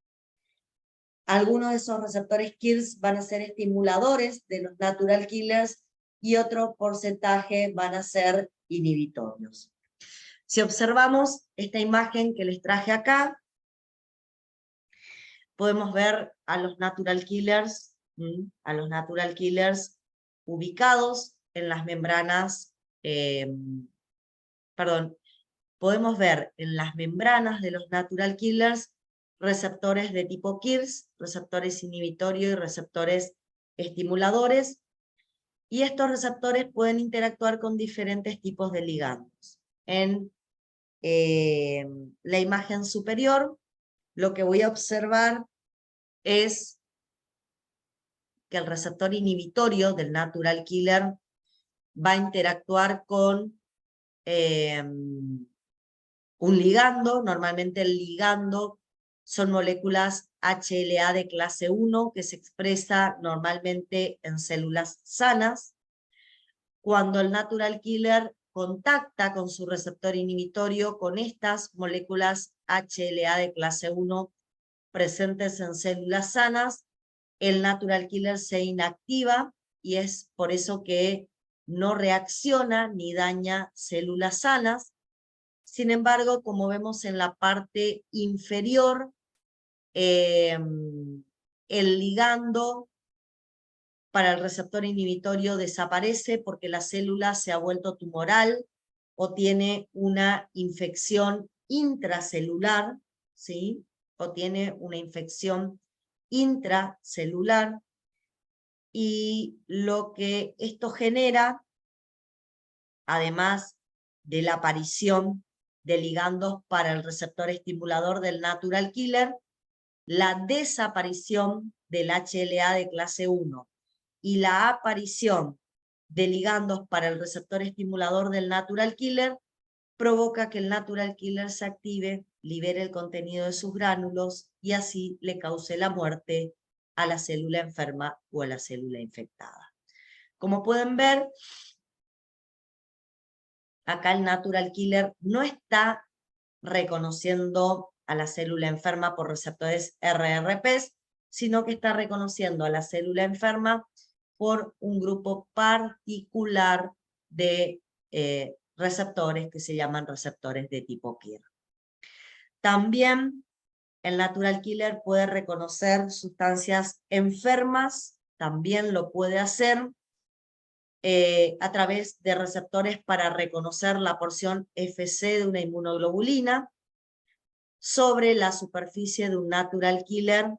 Algunos de esos receptores KIRS van a ser estimuladores de los natural killers y otro porcentaje van a ser inhibitorios. Si observamos esta imagen que les traje acá, podemos ver a los natural killers ubicados en las membranas, podemos ver en las membranas de los natural killers receptores de tipo KIRS, receptores inhibitorios y receptores estimuladores, y estos receptores pueden interactuar con diferentes tipos de ligandos. En la imagen superior, lo que voy a observar es que el receptor inhibitorio del natural killer va a interactuar con un ligando. Normalmente el ligando son moléculas HLA de clase 1 que se expresa normalmente en células sanas. cuando el natural killer contacta con su receptor inhibitorio con estas moléculas HLA de clase 1 presentes en células sanas, el natural killer se inactiva y es por eso que no reacciona ni daña células sanas. Sin embargo, como vemos en la parte inferior, el ligando para el receptor inhibitorio desaparece porque la célula se ha vuelto tumoral o tiene una infección intracelular, ¿sí? O tiene una infección intracelular, y lo que esto genera, además de la aparición de ligandos para el receptor estimulador del natural killer, la desaparición del HLA de clase 1 y la aparición de ligandos para el receptor estimulador del natural killer provoca que el natural killer se active, libere el contenido de sus gránulos y así le cause la muerte a la célula enferma o a la célula infectada. Como pueden ver, acá el natural killer no está reconociendo a la célula enferma por receptores RRPs, sino que está reconociendo a la célula enferma por un grupo particular de receptores que se llaman receptores de tipo KIR. También el natural killer puede reconocer sustancias enfermas, también lo puede hacer a través de receptores para reconocer la porción FC de una inmunoglobulina. Sobre la superficie de un natural killer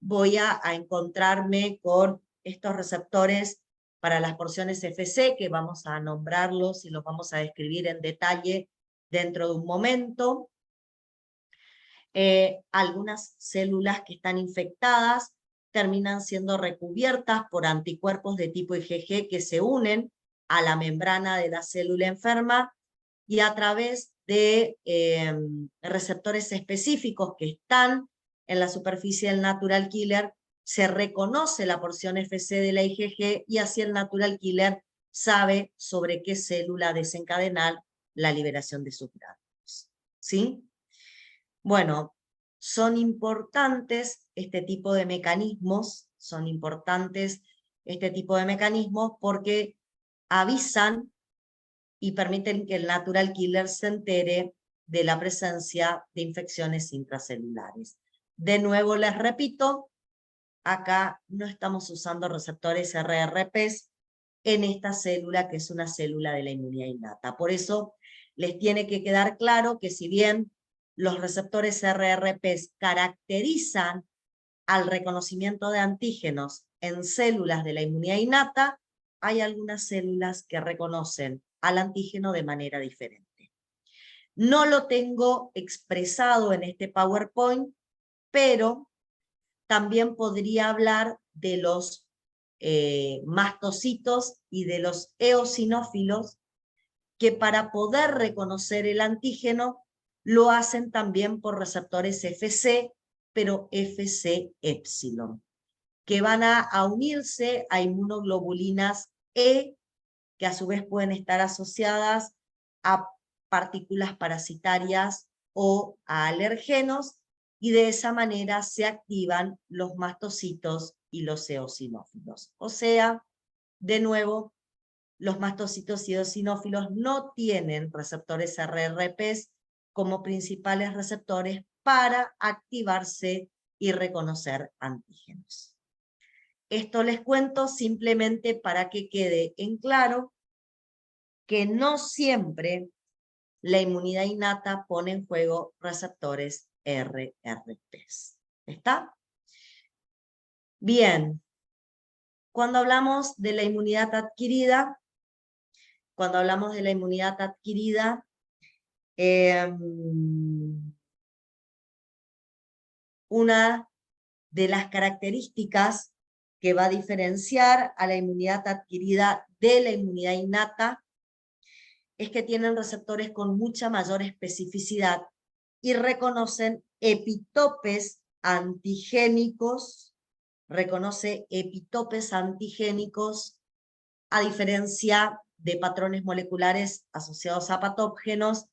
voy a encontrarme con estos receptores para las porciones FC, que vamos a nombrarlos y los vamos a describir en detalle dentro de un momento. Algunas células que están infectadas terminan siendo recubiertas por anticuerpos de tipo IgG que se unen a la membrana de la célula enferma y a través de receptores específicos que están en la superficie del natural killer, se reconoce la porción FC de la IgG y así el natural killer sabe sobre qué célula desencadenar la liberación de sus gránulos. ¿Sí? Bueno, son importantes este tipo de mecanismos, porque avisan y permiten que el natural killer se entere de la presencia de infecciones intracelulares. De nuevo les repito, acá no estamos usando receptores RRPs en esta célula, que es una célula de la inmunidad innata. Por eso les tiene que quedar claro que si bien los receptores RRPs caracterizan al reconocimiento de antígenos en células de la inmunidad innata, hay algunas células que reconocen al antígeno de manera diferente. No lo tengo expresado en este PowerPoint, pero también podría hablar de los mastocitos y de los eosinófilos, que para poder reconocer el antígeno lo hacen también por receptores FC, pero FC épsilon, que van a unirse a inmunoglobulinas E, que a su vez pueden estar asociadas a partículas parasitarias o a alergenos, y de esa manera se activan los mastocitos y los eosinófilos. O sea, de nuevo, los mastocitos y eosinófilos no tienen receptores RRPs como principales receptores para activarse y reconocer antígenos. Esto les cuento simplemente para que quede en claro que no siempre la inmunidad innata pone en juego receptores RRPs. ¿Está? Bien. Cuando hablamos de la inmunidad adquirida, una de las características que va a diferenciar a la inmunidad adquirida de la inmunidad innata es que tienen receptores con mucha mayor especificidad y reconocen epitopes antigénicos, a diferencia de patrones moleculares asociados a patógenos,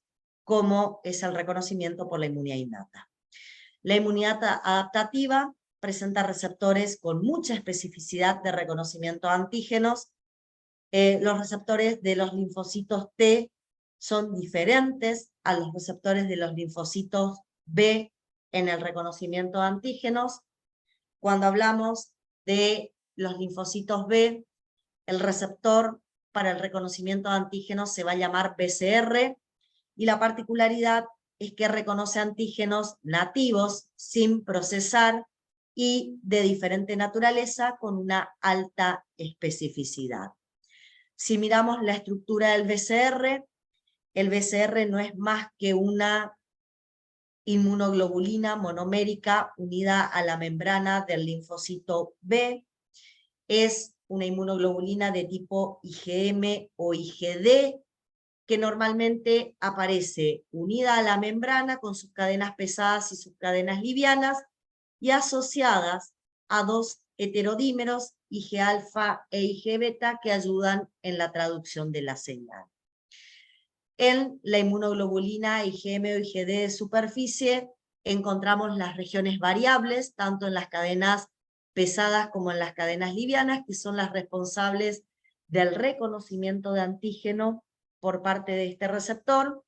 como es el reconocimiento por la inmunidad innata. La inmunidad adaptativa presenta receptores con mucha especificidad de reconocimiento a antígenos. Los receptores de los linfocitos T son diferentes a los receptores de los linfocitos B en el reconocimiento de antígenos. Cuando hablamos de los linfocitos B, el receptor para el reconocimiento de antígenos se va a llamar BCR, y la particularidad es que reconoce antígenos nativos, sin procesar, y de diferente naturaleza, con una alta especificidad. Si miramos la estructura del BCR, el BCR no es más que una inmunoglobulina monomérica unida a la membrana del linfocito B. Es una inmunoglobulina de tipo IgM o IgD, que normalmente aparece unida a la membrana con sus cadenas pesadas y sus cadenas livianas, y asociadas a dos heterodímeros, Ig-alfa e Ig-beta, que ayudan en la traducción de la señal. En la inmunoglobulina IgM o IgD de superficie encontramos las regiones variables, tanto en las cadenas pesadas como en las cadenas livianas, que son las responsables del reconocimiento de antígeno por parte de este receptor.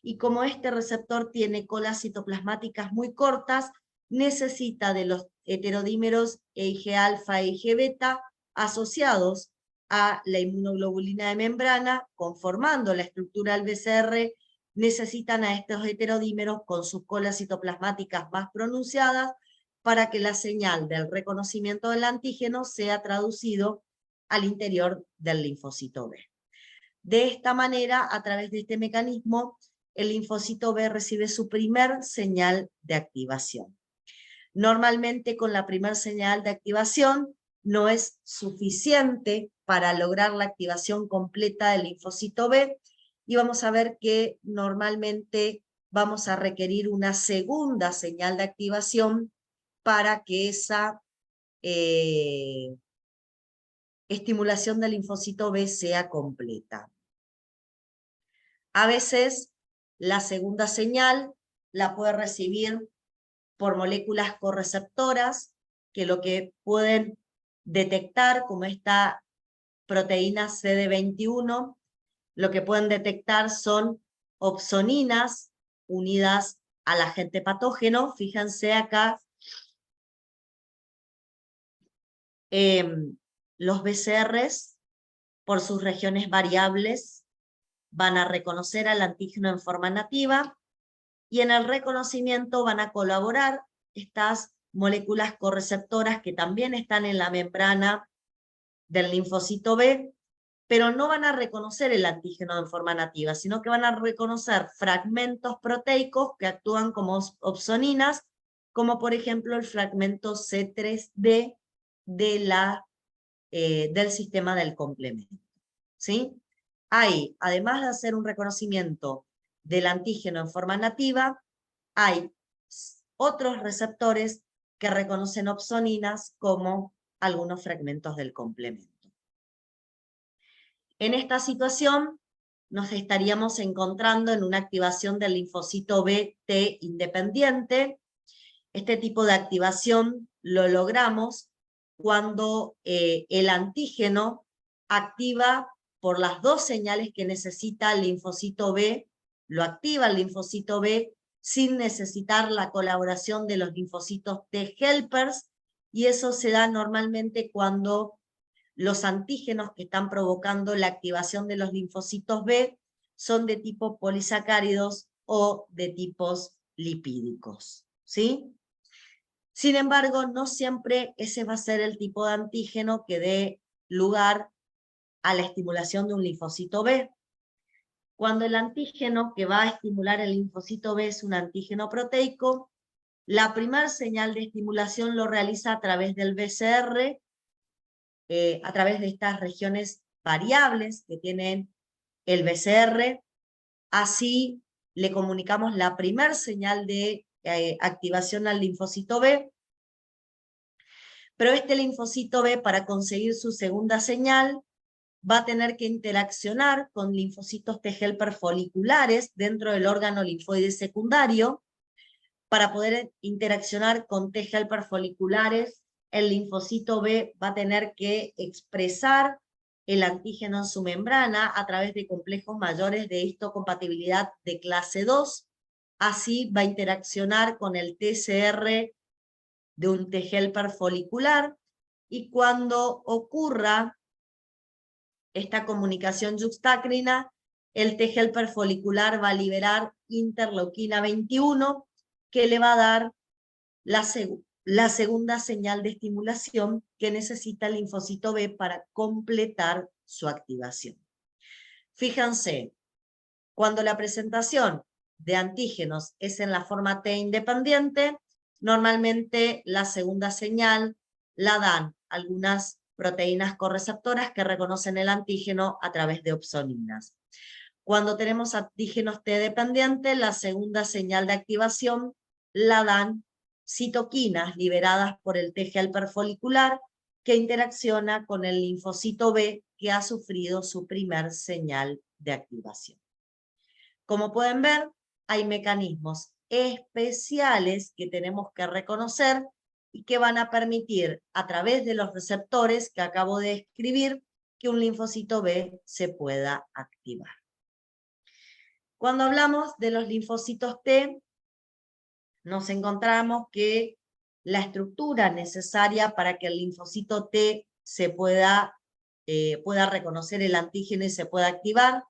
Y como este receptor tiene colas citoplasmáticas muy cortas, necesita de los heterodímeros Ig-alfa e Ig-beta asociados a la inmunoglobulina de membrana, conformando la estructura del BCR. Necesitan a estos heterodímeros con sus colas citoplasmáticas más pronunciadas para que la señal del reconocimiento del antígeno sea traducido al interior del linfocito B. De esta manera, a través de este mecanismo, el linfocito B recibe su primer señal de activación. Normalmente, con la primer señal de activación no es suficiente para lograr la activación completa del linfocito B, y vamos a ver que normalmente vamos a requerir una segunda señal de activación para que esa estimulación del linfocito B sea completa. A veces la segunda señal la puede recibir por moléculas correceptoras, que lo que pueden detectar, como esta proteína CD21, lo que pueden detectar son opsoninas unidas al agente patógeno. Fíjense acá, los BCRs, por sus regiones variables, van a reconocer al antígeno en forma nativa, y en el reconocimiento van a colaborar estas moléculas correceptoras que también están en la membrana del linfocito B, pero no van a reconocer el antígeno en forma nativa, sino que van a reconocer fragmentos proteicos que actúan como opsoninas, como por ejemplo el fragmento C3d del sistema del complemento. ¿Sí? Hay, además de hacer un reconocimiento del antígeno en forma nativa, hay otros receptores que reconocen opsoninas, como algunos fragmentos del complemento. En esta situación nos estaríamos encontrando en una activación del linfocito B T independiente. Este tipo de activación lo logramos cuando el antígeno activa por las dos señales que necesita el linfocito B, lo activa el linfocito B sin necesitar la colaboración de los linfocitos T helpers, y eso se da normalmente cuando los antígenos que están provocando la activación de los linfocitos B son de tipo polisacáridos o de tipos lipídicos, ¿sí? Sin embargo, no siempre ese va a ser el tipo de antígeno que dé lugar a la estimulación de un linfocito B. Cuando el antígeno que va a estimular el linfocito B es un antígeno proteico, la primera señal de estimulación lo realiza a través del BCR, a través de estas regiones variables que tienen el BCR. Así le comunicamos la primera señal de activación al linfocito B, pero este linfocito B, para conseguir su segunda señal, va a tener que interaccionar con linfocitos T helper foliculares dentro del órgano linfoide secundario. Para poder interaccionar con T helper foliculares, el linfocito B va a tener que expresar el antígeno en su membrana a través de complejos mayores de histocompatibilidad de clase 2. Así va a interaccionar con el TCR de un T helper folicular, y cuando ocurra esta comunicación yuxtácrina, el T helper folicular va a liberar interleuquina 21, que le va a dar la segunda señal de estimulación que necesita el linfocito B para completar su activación. Fíjense, cuando la presentación de antígenos es en la forma T independiente, normalmente la segunda señal la dan algunas proteínas correceptoras que reconocen el antígeno a través de opsoninas. Cuando tenemos antígenos T dependiente, la segunda señal de activación la dan citoquinas liberadas por el T helper folicular, que interacciona con el linfocito B que ha sufrido su primer señal de activación. Como pueden ver, hay mecanismos especiales que tenemos que reconocer y que van a permitir, a través de los receptores que acabo de describir, que un linfocito B se pueda activar. Cuando hablamos de los linfocitos T, nos encontramos que la estructura necesaria para que el linfocito T se pueda reconocer el antígeno y se pueda activar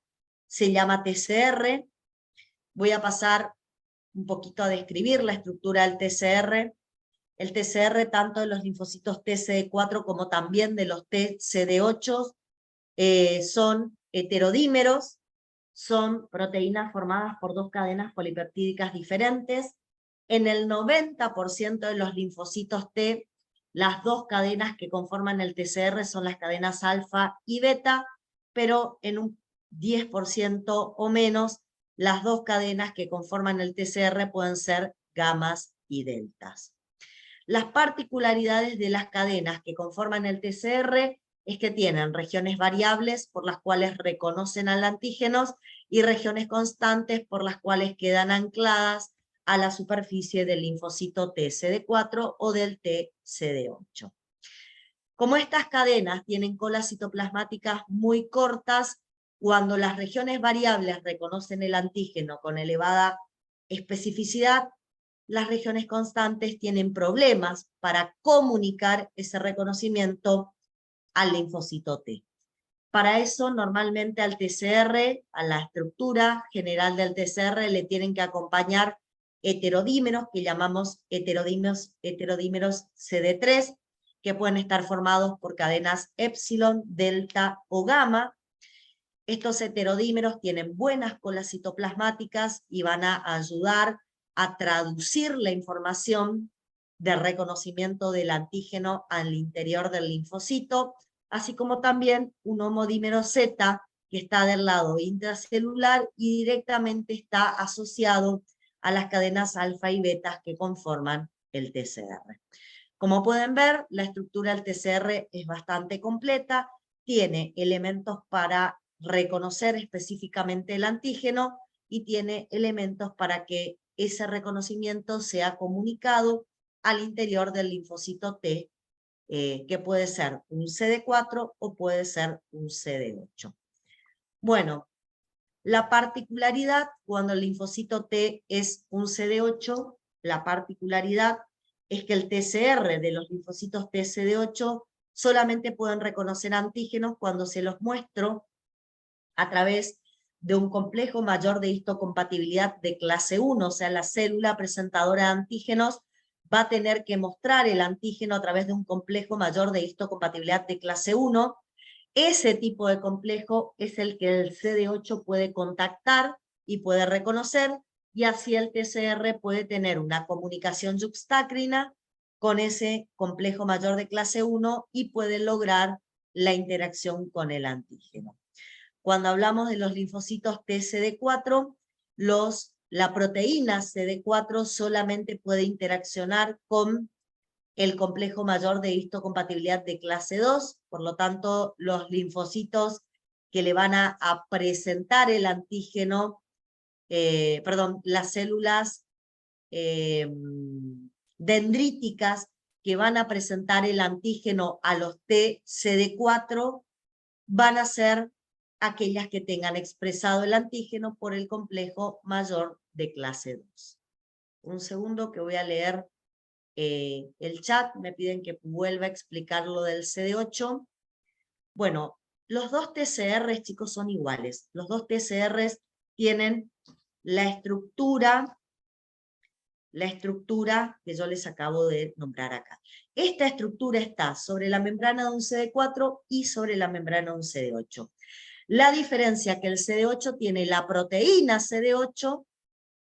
se llama TCR. Voy a pasar un poquito a describir la estructura del TCR. El TCR, tanto de los linfocitos TCD4 como también de los TCD8, son heterodímeros, son proteínas formadas por dos cadenas polipeptídicas diferentes. En el 90% de los linfocitos T, las dos cadenas que conforman el TCR son las cadenas alfa y beta, pero en un 10% o menos, las dos cadenas que conforman el TCR pueden ser gamas y deltas. Las particularidades de las cadenas que conforman el TCR es que tienen regiones variables por las cuales reconocen al antígenos y regiones constantes por las cuales quedan ancladas a la superficie del linfocito TCD4 o del TCD8. Como estas cadenas tienen colas citoplasmáticas muy cortas, cuando las regiones variables reconocen el antígeno con elevada especificidad, las regiones constantes tienen problemas para comunicar ese reconocimiento al linfocito T. Para eso, normalmente al TCR, a la estructura general del TCR, le tienen que acompañar heterodímeros, que llamamos heterodímeros CD3, que pueden estar formados por cadenas epsilon, delta o gamma. Estos heterodímeros tienen buenas colas citoplasmáticas y van a ayudar a traducir la información de reconocimiento del antígeno al interior del linfocito, así como también un homodímero Z que está del lado intracelular y directamente está asociado a las cadenas alfa y beta que conforman el TCR. Como pueden ver, la estructura del TCR es bastante completa, tiene elementos para reconocer específicamente el antígeno y tiene elementos para que ese reconocimiento sea comunicado al interior del linfocito T, que puede ser un CD4 o puede ser un CD8. Bueno, la particularidad cuando el linfocito T es un CD8, la particularidad es que el TCR de los linfocitos TCD8 solamente pueden reconocer antígenos cuando se los muestro a través de un complejo mayor de histocompatibilidad de clase 1, o sea, la célula presentadora de antígenos va a tener que mostrar el antígeno a través de un complejo mayor de histocompatibilidad de clase 1. Ese tipo de complejo es el que el CD8 puede contactar y puede reconocer, y así el TCR puede tener una comunicación yuxtácrina con ese complejo mayor de clase 1 y puede lograr la interacción con el antígeno. Cuando hablamos de los linfocitos TCD4, la proteína CD4 solamente puede interaccionar con el complejo mayor de histocompatibilidad de clase 2, por lo tanto los linfocitos que le van a presentar el antígeno, las células dendríticas que van a presentar el antígeno a los TCD4 van a ser aquellas que tengan expresado el antígeno por el complejo mayor de clase 2. Un segundo que voy a leer el chat, me piden que vuelva a explicar lo del CD8. Bueno, los dos TCRs, chicos, son iguales. Los dos TCRs tienen la estructura que yo les acabo de nombrar acá. Esta estructura está sobre la membrana de un CD4 y sobre la membrana de un CD8. La diferencia que el CD8 tiene la proteína CD8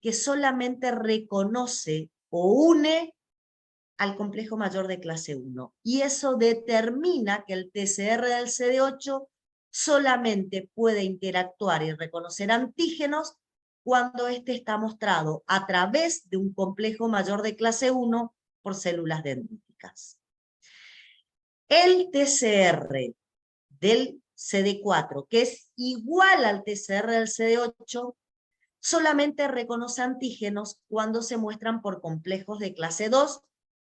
que solamente reconoce o une al complejo mayor de clase 1. Y eso determina que el TCR del CD8 solamente puede interactuar y reconocer antígenos cuando éste está mostrado a través de un complejo mayor de clase 1 por células dendríticas. El TCR del CD4, que es igual al TCR del CD8, solamente reconoce antígenos cuando se muestran por complejos de clase 2,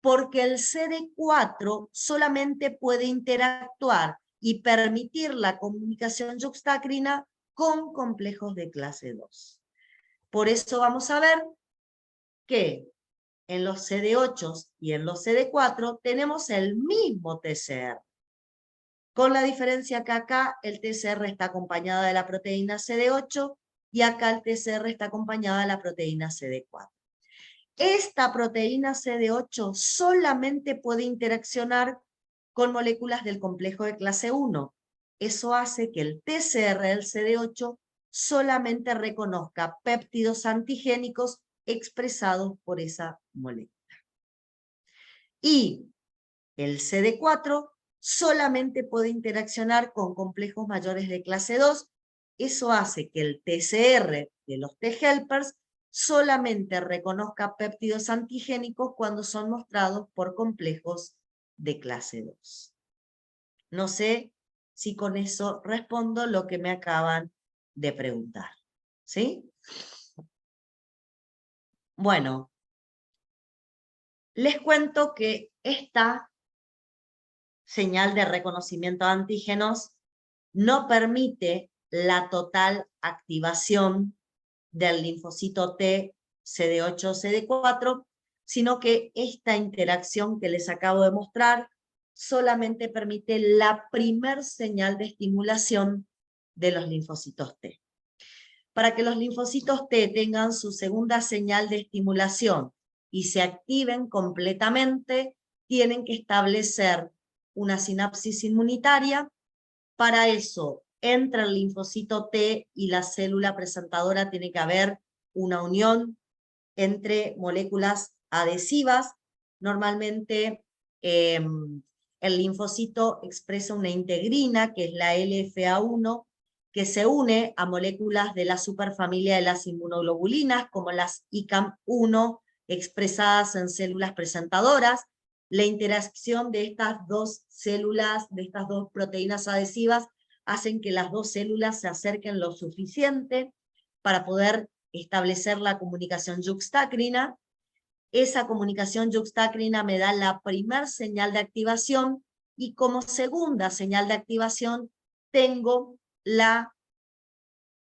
porque el CD4 solamente puede interactuar y permitir la comunicación yuxtacrina con complejos de clase 2. Por eso vamos a ver que en los CD8 y en los CD4 tenemos el mismo TCR, con la diferencia que acá el TCR está acompañado de la proteína CD8 y acá el TCR está acompañada de la proteína CD4. Esta proteína CD8 solamente puede interaccionar con moléculas del complejo de clase 1. Eso hace que el TCR del CD8 solamente reconozca péptidos antigénicos expresados por esa molécula. Y el CD4 solamente puede interaccionar con complejos mayores de clase 2. Eso hace que el TCR de los T-helpers solamente reconozca péptidos antigénicos cuando son mostrados por complejos de clase 2. No sé si con eso respondo lo que me acaban de preguntar. ¿Sí? Bueno, les cuento que esta señal de reconocimiento de antígenos no permite la total activación del linfocito T, CD8 o CD4, sino que esta interacción que les acabo de mostrar solamente permite la primer señal de estimulación de los linfocitos T. Para que los linfocitos T tengan su segunda señal de estimulación y se activen completamente, tienen que establecer una sinapsis inmunitaria. Para eso, entre el linfocito T y la célula presentadora tiene que haber una unión entre moléculas adhesivas. Normalmente el linfocito expresa una integrina, que es la LFA1, que se une a moléculas de la superfamilia de las inmunoglobulinas, como las ICAM1, expresadas en células presentadoras. La interacción de estas dos células, de estas dos proteínas adhesivas, hacen que las dos células se acerquen lo suficiente para poder establecer la comunicación yuxtacrina. Esa comunicación yuxtacrina me da la primer señal de activación y como segunda señal de activación tengo la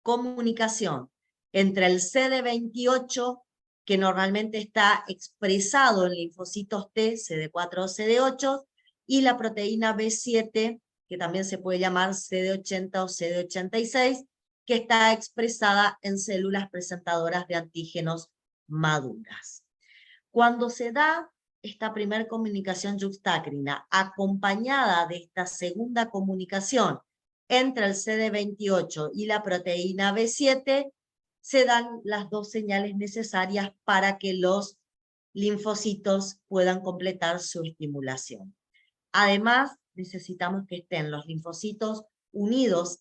comunicación entre el CD28, que normalmente está expresado en linfocitos T, CD4 o CD8, y la proteína B7, que también se puede llamar CD80 o CD86, que está expresada en células presentadoras de antígenos maduras. Cuando se da esta primera comunicación yuxtacrina acompañada de esta segunda comunicación entre el CD28 y la proteína B7, se dan las dos señales necesarias para que los linfocitos puedan completar su estimulación. Además, necesitamos que estén los linfocitos unidos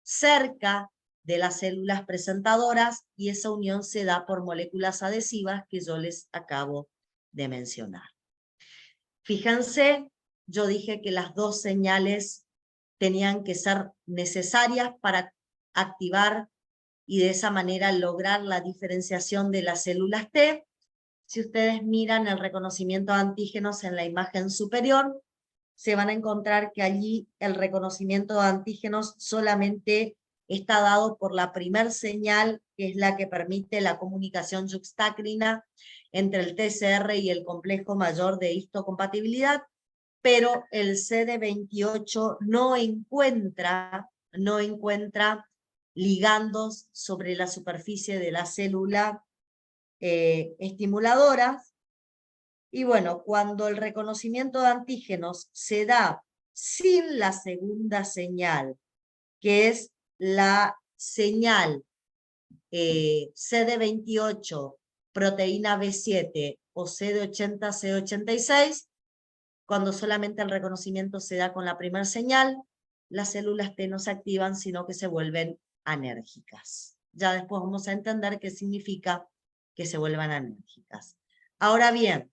cerca de las células presentadoras y esa unión se da por moléculas adhesivas que yo les acabo de mencionar. Fíjense, yo dije que las dos señales tenían que ser necesarias para activar y de esa manera lograr la diferenciación de las células T. Si ustedes miran el reconocimiento de antígenos en la imagen superior, se van a encontrar que allí el reconocimiento de antígenos solamente está dado por la primer señal, que es la que permite la comunicación yuxtacrina entre el TCR y el complejo mayor de histocompatibilidad, pero el CD28 no encuentra ligandos sobre la superficie de la célula estimuladoras. Y bueno, cuando el reconocimiento de antígenos se da sin la segunda señal, que es la señal CD28, proteína B7 o CD80, CD86, cuando solamente el reconocimiento se da con la primera señal, las células T no se activan, sino que se vuelven anérgicas. Ya después vamos a entender qué significa que se vuelvan anérgicas. Ahora bien,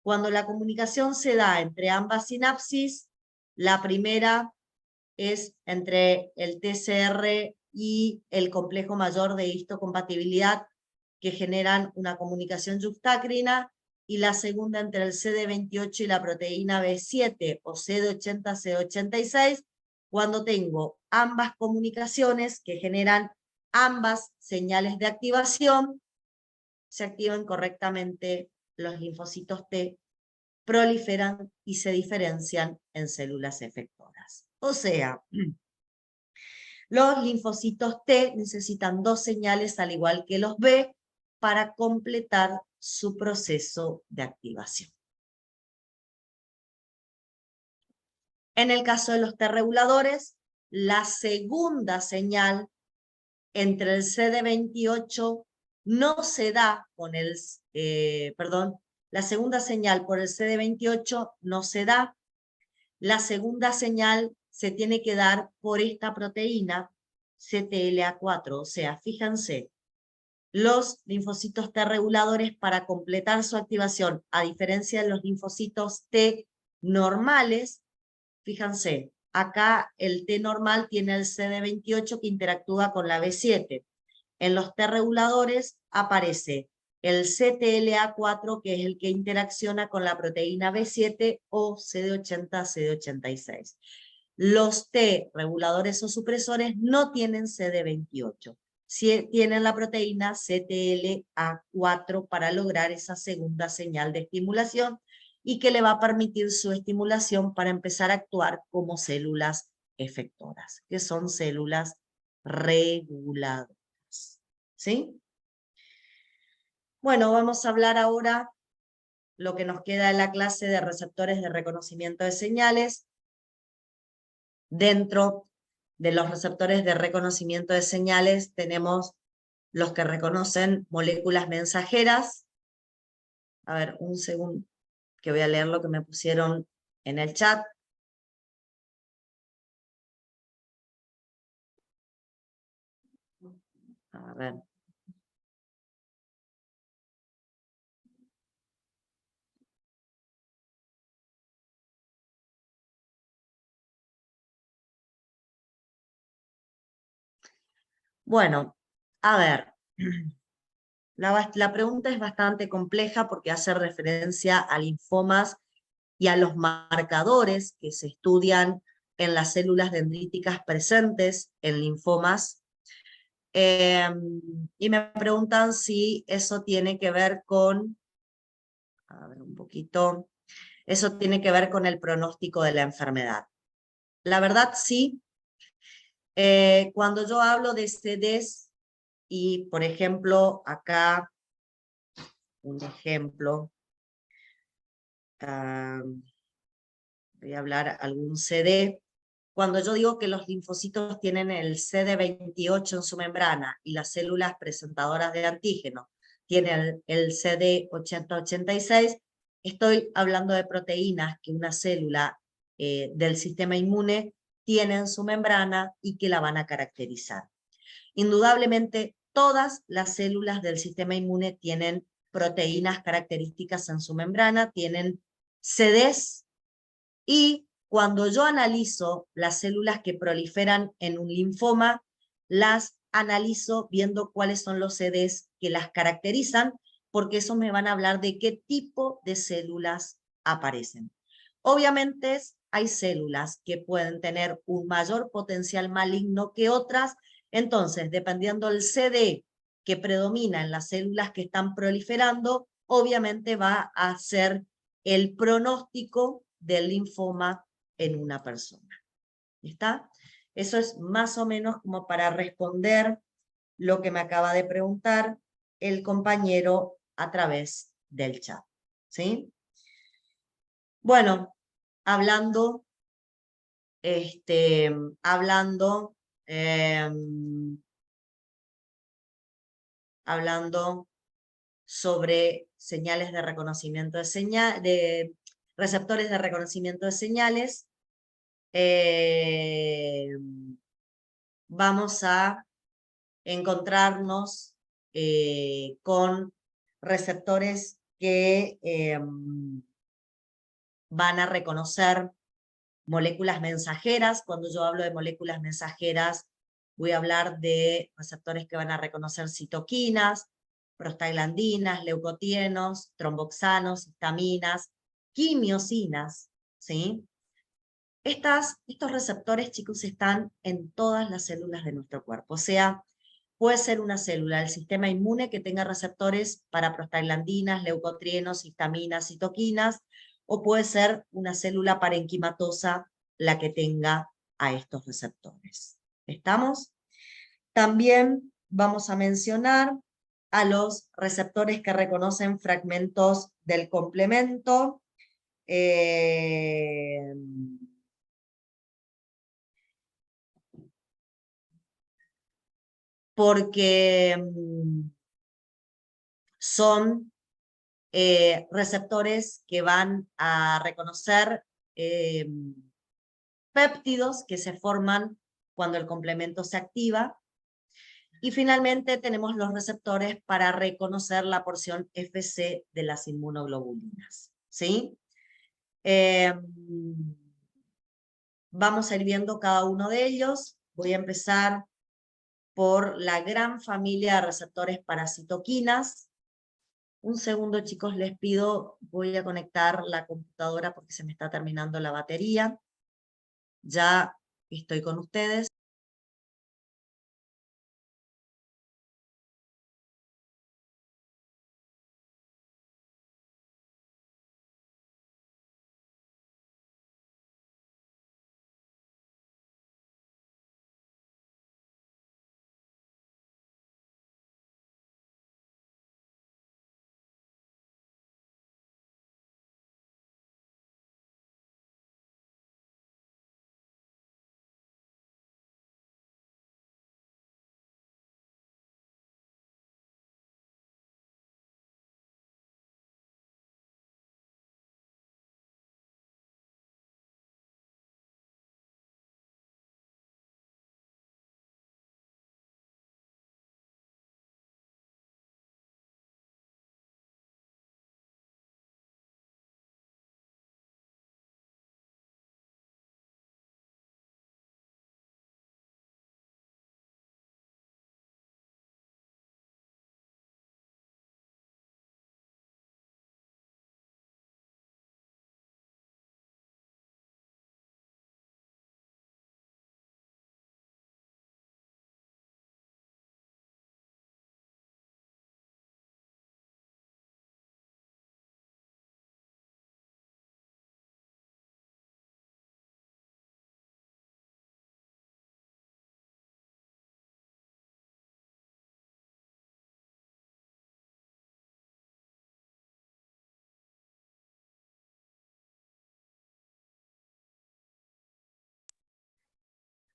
cuando la comunicación se da entre ambas sinapsis, la primera es entre el TCR y el complejo mayor de histocompatibilidad, que generan una comunicación yuxtacrina, y la segunda entre el CD28 y la proteína B7 o CD80, CD86, cuando tengo ambas comunicaciones que generan ambas señales de activación, se activan correctamente los linfocitos T, proliferan y se diferencian en células efectoras. O sea, los linfocitos T necesitan dos señales, al igual que los B, para completar su proceso de activación. En el caso de los T reguladores, la segunda señal entre el CD28 no se da con el, la segunda señal por el CD28 no se da. La segunda señal se tiene que dar por esta proteína CTLA4, o sea, fíjense, los linfocitos T reguladores, para completar su activación, a diferencia de los linfocitos T normales, fíjense, acá el T normal tiene el CD28 que interactúa con la B7. En los T reguladores aparece el CTLA4, que es el que interacciona con la proteína B7 o CD80, CD86. Los T reguladores o supresores no tienen CD28. Sí tienen la proteína CTLA4 para lograr esa segunda señal de estimulación y que le va a permitir su estimulación para empezar a actuar como células efectoras, que son células reguladoras. ¿Sí? Bueno, vamos a hablar ahora lo que nos queda en la clase de receptores de reconocimiento de señales. Dentro de los receptores de reconocimiento de señales tenemos los que reconocen moléculas mensajeras. A ver, un segundo, que voy a leer lo que me pusieron en el chat. A ver. Bueno, a ver. La pregunta es bastante compleja porque hace referencia a linfomas y a los marcadores que se estudian en las células dendríticas presentes en linfomas. Y me preguntan si eso tiene que ver con, a ver un poquito, eso tiene que ver con el pronóstico de la enfermedad. La verdad sí. Cuando yo hablo de CDs, y por ejemplo, acá, un ejemplo, voy a hablar algún CD. Cuando yo digo que los linfocitos tienen el CD28 en su membrana y las células presentadoras de antígeno tienen el CD80-86, estoy hablando de proteínas que una célula del sistema inmune tiene en su membrana y que la van a caracterizar. Indudablemente, todas las células del sistema inmune tienen proteínas características en su membrana, tienen CDs, y cuando yo analizo las células que proliferan en un linfoma, las analizo viendo cuáles son los CDs que las caracterizan, porque eso me van a hablar de qué tipo de células aparecen. Obviamente hay células que pueden tener un mayor potencial maligno que otras, entonces, dependiendo del CD que predomina en las células que están proliferando, obviamente va a ser el pronóstico del linfoma en una persona. ¿Está? Eso es más o menos como para responder lo que me acaba de preguntar el compañero a través del chat. ¿Sí? Bueno, hablando, hablando, hablando sobre señales de reconocimiento de receptores de reconocimiento de señales, vamos a encontrarnos con receptores que van a reconocer moléculas mensajeras. Cuando yo hablo de moléculas mensajeras, voy a hablar de receptores que van a reconocer citoquinas, prostaglandinas, leucotienos, tromboxanos, histaminas, quimiosinas, ¿sí? Estos receptores, chicos, están en todas las células de nuestro cuerpo. O sea, puede ser una célula del sistema inmune que tenga receptores para prostaglandinas, leucotrienos, histaminas, citoquinas, o puede ser una célula parenquimatosa la que tenga a estos receptores. ¿Estamos? También vamos a mencionar a los receptores que reconocen fragmentos del complemento. Porque son receptores que van a reconocer péptidos que se forman cuando el complemento se activa. Y finalmente tenemos los receptores para reconocer la porción FC de las inmunoglobulinas. ¿Sí? Vamos a ir viendo cada uno de ellos. Voy a empezar por la gran familia de receptores para citoquinas. Un segundo, chicos, les pido, voy a conectar la computadora porque se me está terminando la batería. Ya estoy con ustedes.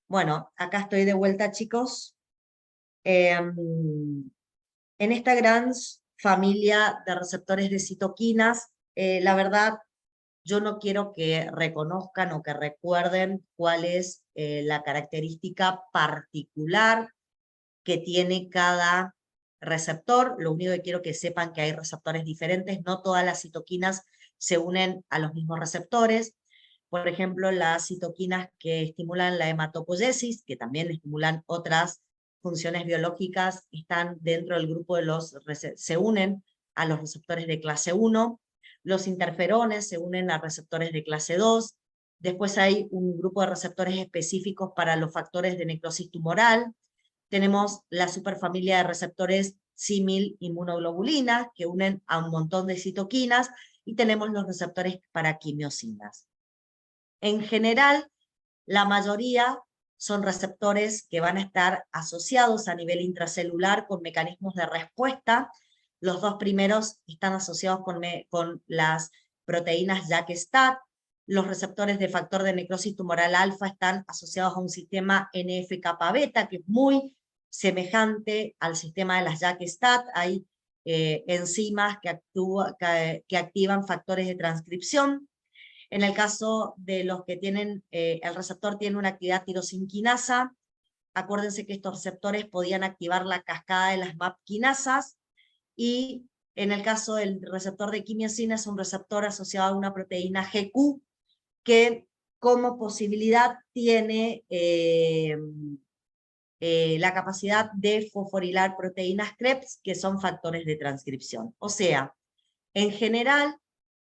Bueno, acá estoy de vuelta, chicos. En esta gran familia de receptores de citoquinas, la verdad, yo no quiero que reconozcan o que recuerden cuál es la característica particular que tiene cada receptor. Lo único que quiero que sepan que hay receptores diferentes, no todas las citoquinas se unen a los mismos receptores. por ejemplo, las citoquinas que estimulan la hematopoiesis, que también estimulan otras funciones biológicas, están dentro del grupo de los, se unen a los receptores de clase 1, los interferones se unen a receptores de clase 2, después hay un grupo de receptores específicos para los factores de necrosis tumoral, tenemos la superfamilia de receptores símil inmunoglobulinas, que unen a un montón de citoquinas, y tenemos los receptores para quimiosinas. En general, la mayoría son receptores que van a estar asociados a nivel intracelular con mecanismos de respuesta. Los dos primeros están asociados con las proteínas JAK-STAT. Los receptores de factor de necrosis tumoral alfa están asociados a un sistema NF-kappa-beta, que es muy semejante al sistema de las JAK-STAT. Hay enzimas que activan factores de transcripción. En el caso de los que tienen, el receptor tiene una actividad tirosinquinasa, acuérdense que estos receptores podían activar la cascada de las MAP quinasas, y en el caso del receptor de quimiosina es un receptor asociado a una proteína GQ, que como posibilidad tiene la capacidad de fosforilar proteínas Krebs, que son factores de transcripción. O sea, en general,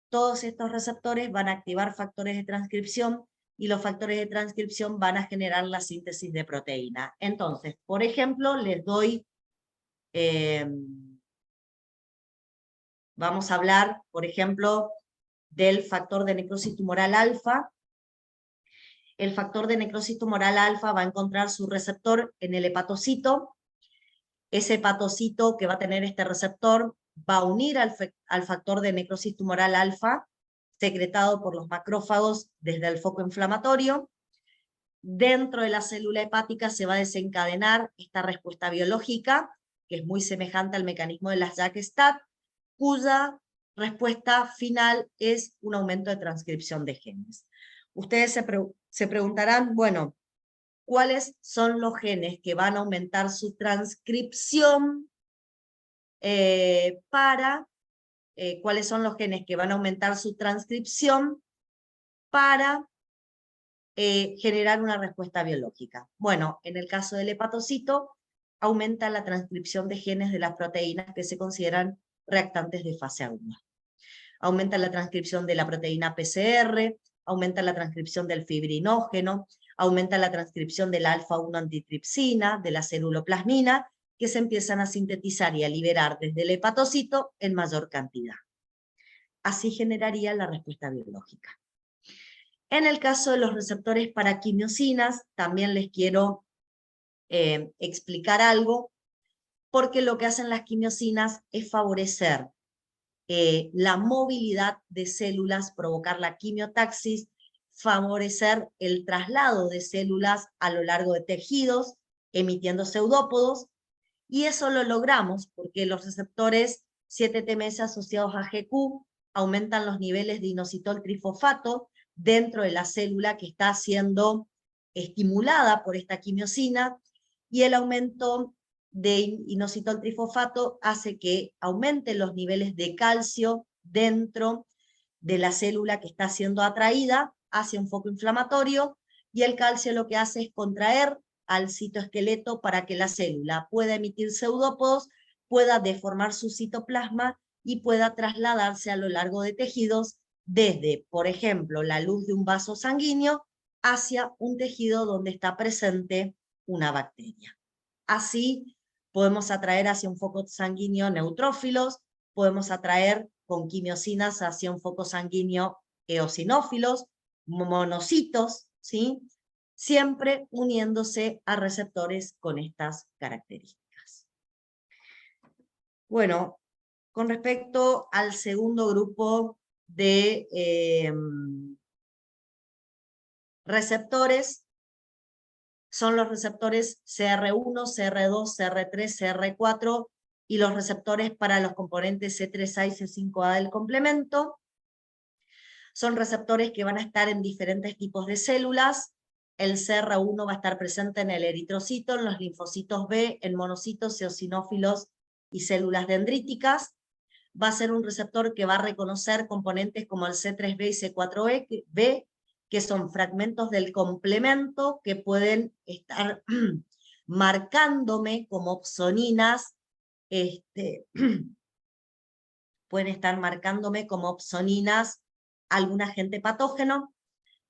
todos estos receptores van a activar factores de transcripción, y los factores de transcripción van a generar la síntesis de proteína. Entonces, por ejemplo, les doy, vamos a hablar, por ejemplo, del factor de necrosis tumoral alfa. El factor de necrosis tumoral alfa va a encontrar su receptor en el hepatocito. Ese hepatocito que va a tener este receptor va a unir al factor de necrosis tumoral alfa, secretado por los macrófagos desde el foco inflamatorio. Dentro de la célula hepática se va a desencadenar esta respuesta biológica, que es muy semejante al mecanismo de las JAK-STAT, cuya respuesta final es un aumento de transcripción de genes. Ustedes se preguntarán, bueno, ¿cuáles son los genes que van a aumentar su transcripción cuáles son los genes que van a aumentar su transcripción para generar una respuesta biológica? Bueno, en el caso del hepatocito, aumenta la transcripción de genes de las proteínas que se consideran reactantes de fase aguda. Aumenta la transcripción de la proteína PCR, aumenta la transcripción del fibrinógeno, aumenta la transcripción de la alfa-1 antitripsina, de la ceruloplasmina, que se empiezan a sintetizar y a liberar desde el hepatocito en mayor cantidad. Así generaría la respuesta biológica. En el caso de los receptores para quimiosinas, también les quiero explicar algo, porque lo que hacen las quimiosinas es favorecer la movilidad de células, provocar la quimiotaxis, favorecer el traslado de células a lo largo de tejidos, emitiendo pseudópodos, y eso lo logramos porque los receptores 7-TMS asociados a GQ aumentan los niveles de inositol trifosfato dentro de la célula que está siendo estimulada por esta quimiosina, y el aumento de inositol trifosfato hace que aumenten los niveles de calcio dentro de la célula que está siendo atraída hacia un foco inflamatorio, y el calcio lo que hace es contraer al citoesqueleto para que la célula pueda emitir pseudópodos, pueda deformar su citoplasma y pueda trasladarse a lo largo de tejidos desde, por ejemplo, la luz de un vaso sanguíneo hacia un tejido donde está presente una bacteria. Así podemos atraer hacia un foco sanguíneo neutrófilos, podemos atraer con quimiosinas hacia un foco sanguíneo eosinófilos, monocitos, ¿sí? Siempre uniéndose a receptores con estas características. Bueno, con respecto al segundo grupo de receptores, son los receptores CR1, CR2, CR3, CR4 y los receptores para los componentes C3A y C5A del complemento. Son receptores que van a estar en diferentes tipos de células. El CR1 va a estar presente en el eritrocito, en los linfocitos B, en monocitos, eosinófilos y células dendríticas. Va a ser un receptor que va a reconocer componentes como el C3B y C4B, que son fragmentos del complemento que pueden estar marcándome como opsoninas, pueden estar marcándome como opsoninas algún agente patógeno.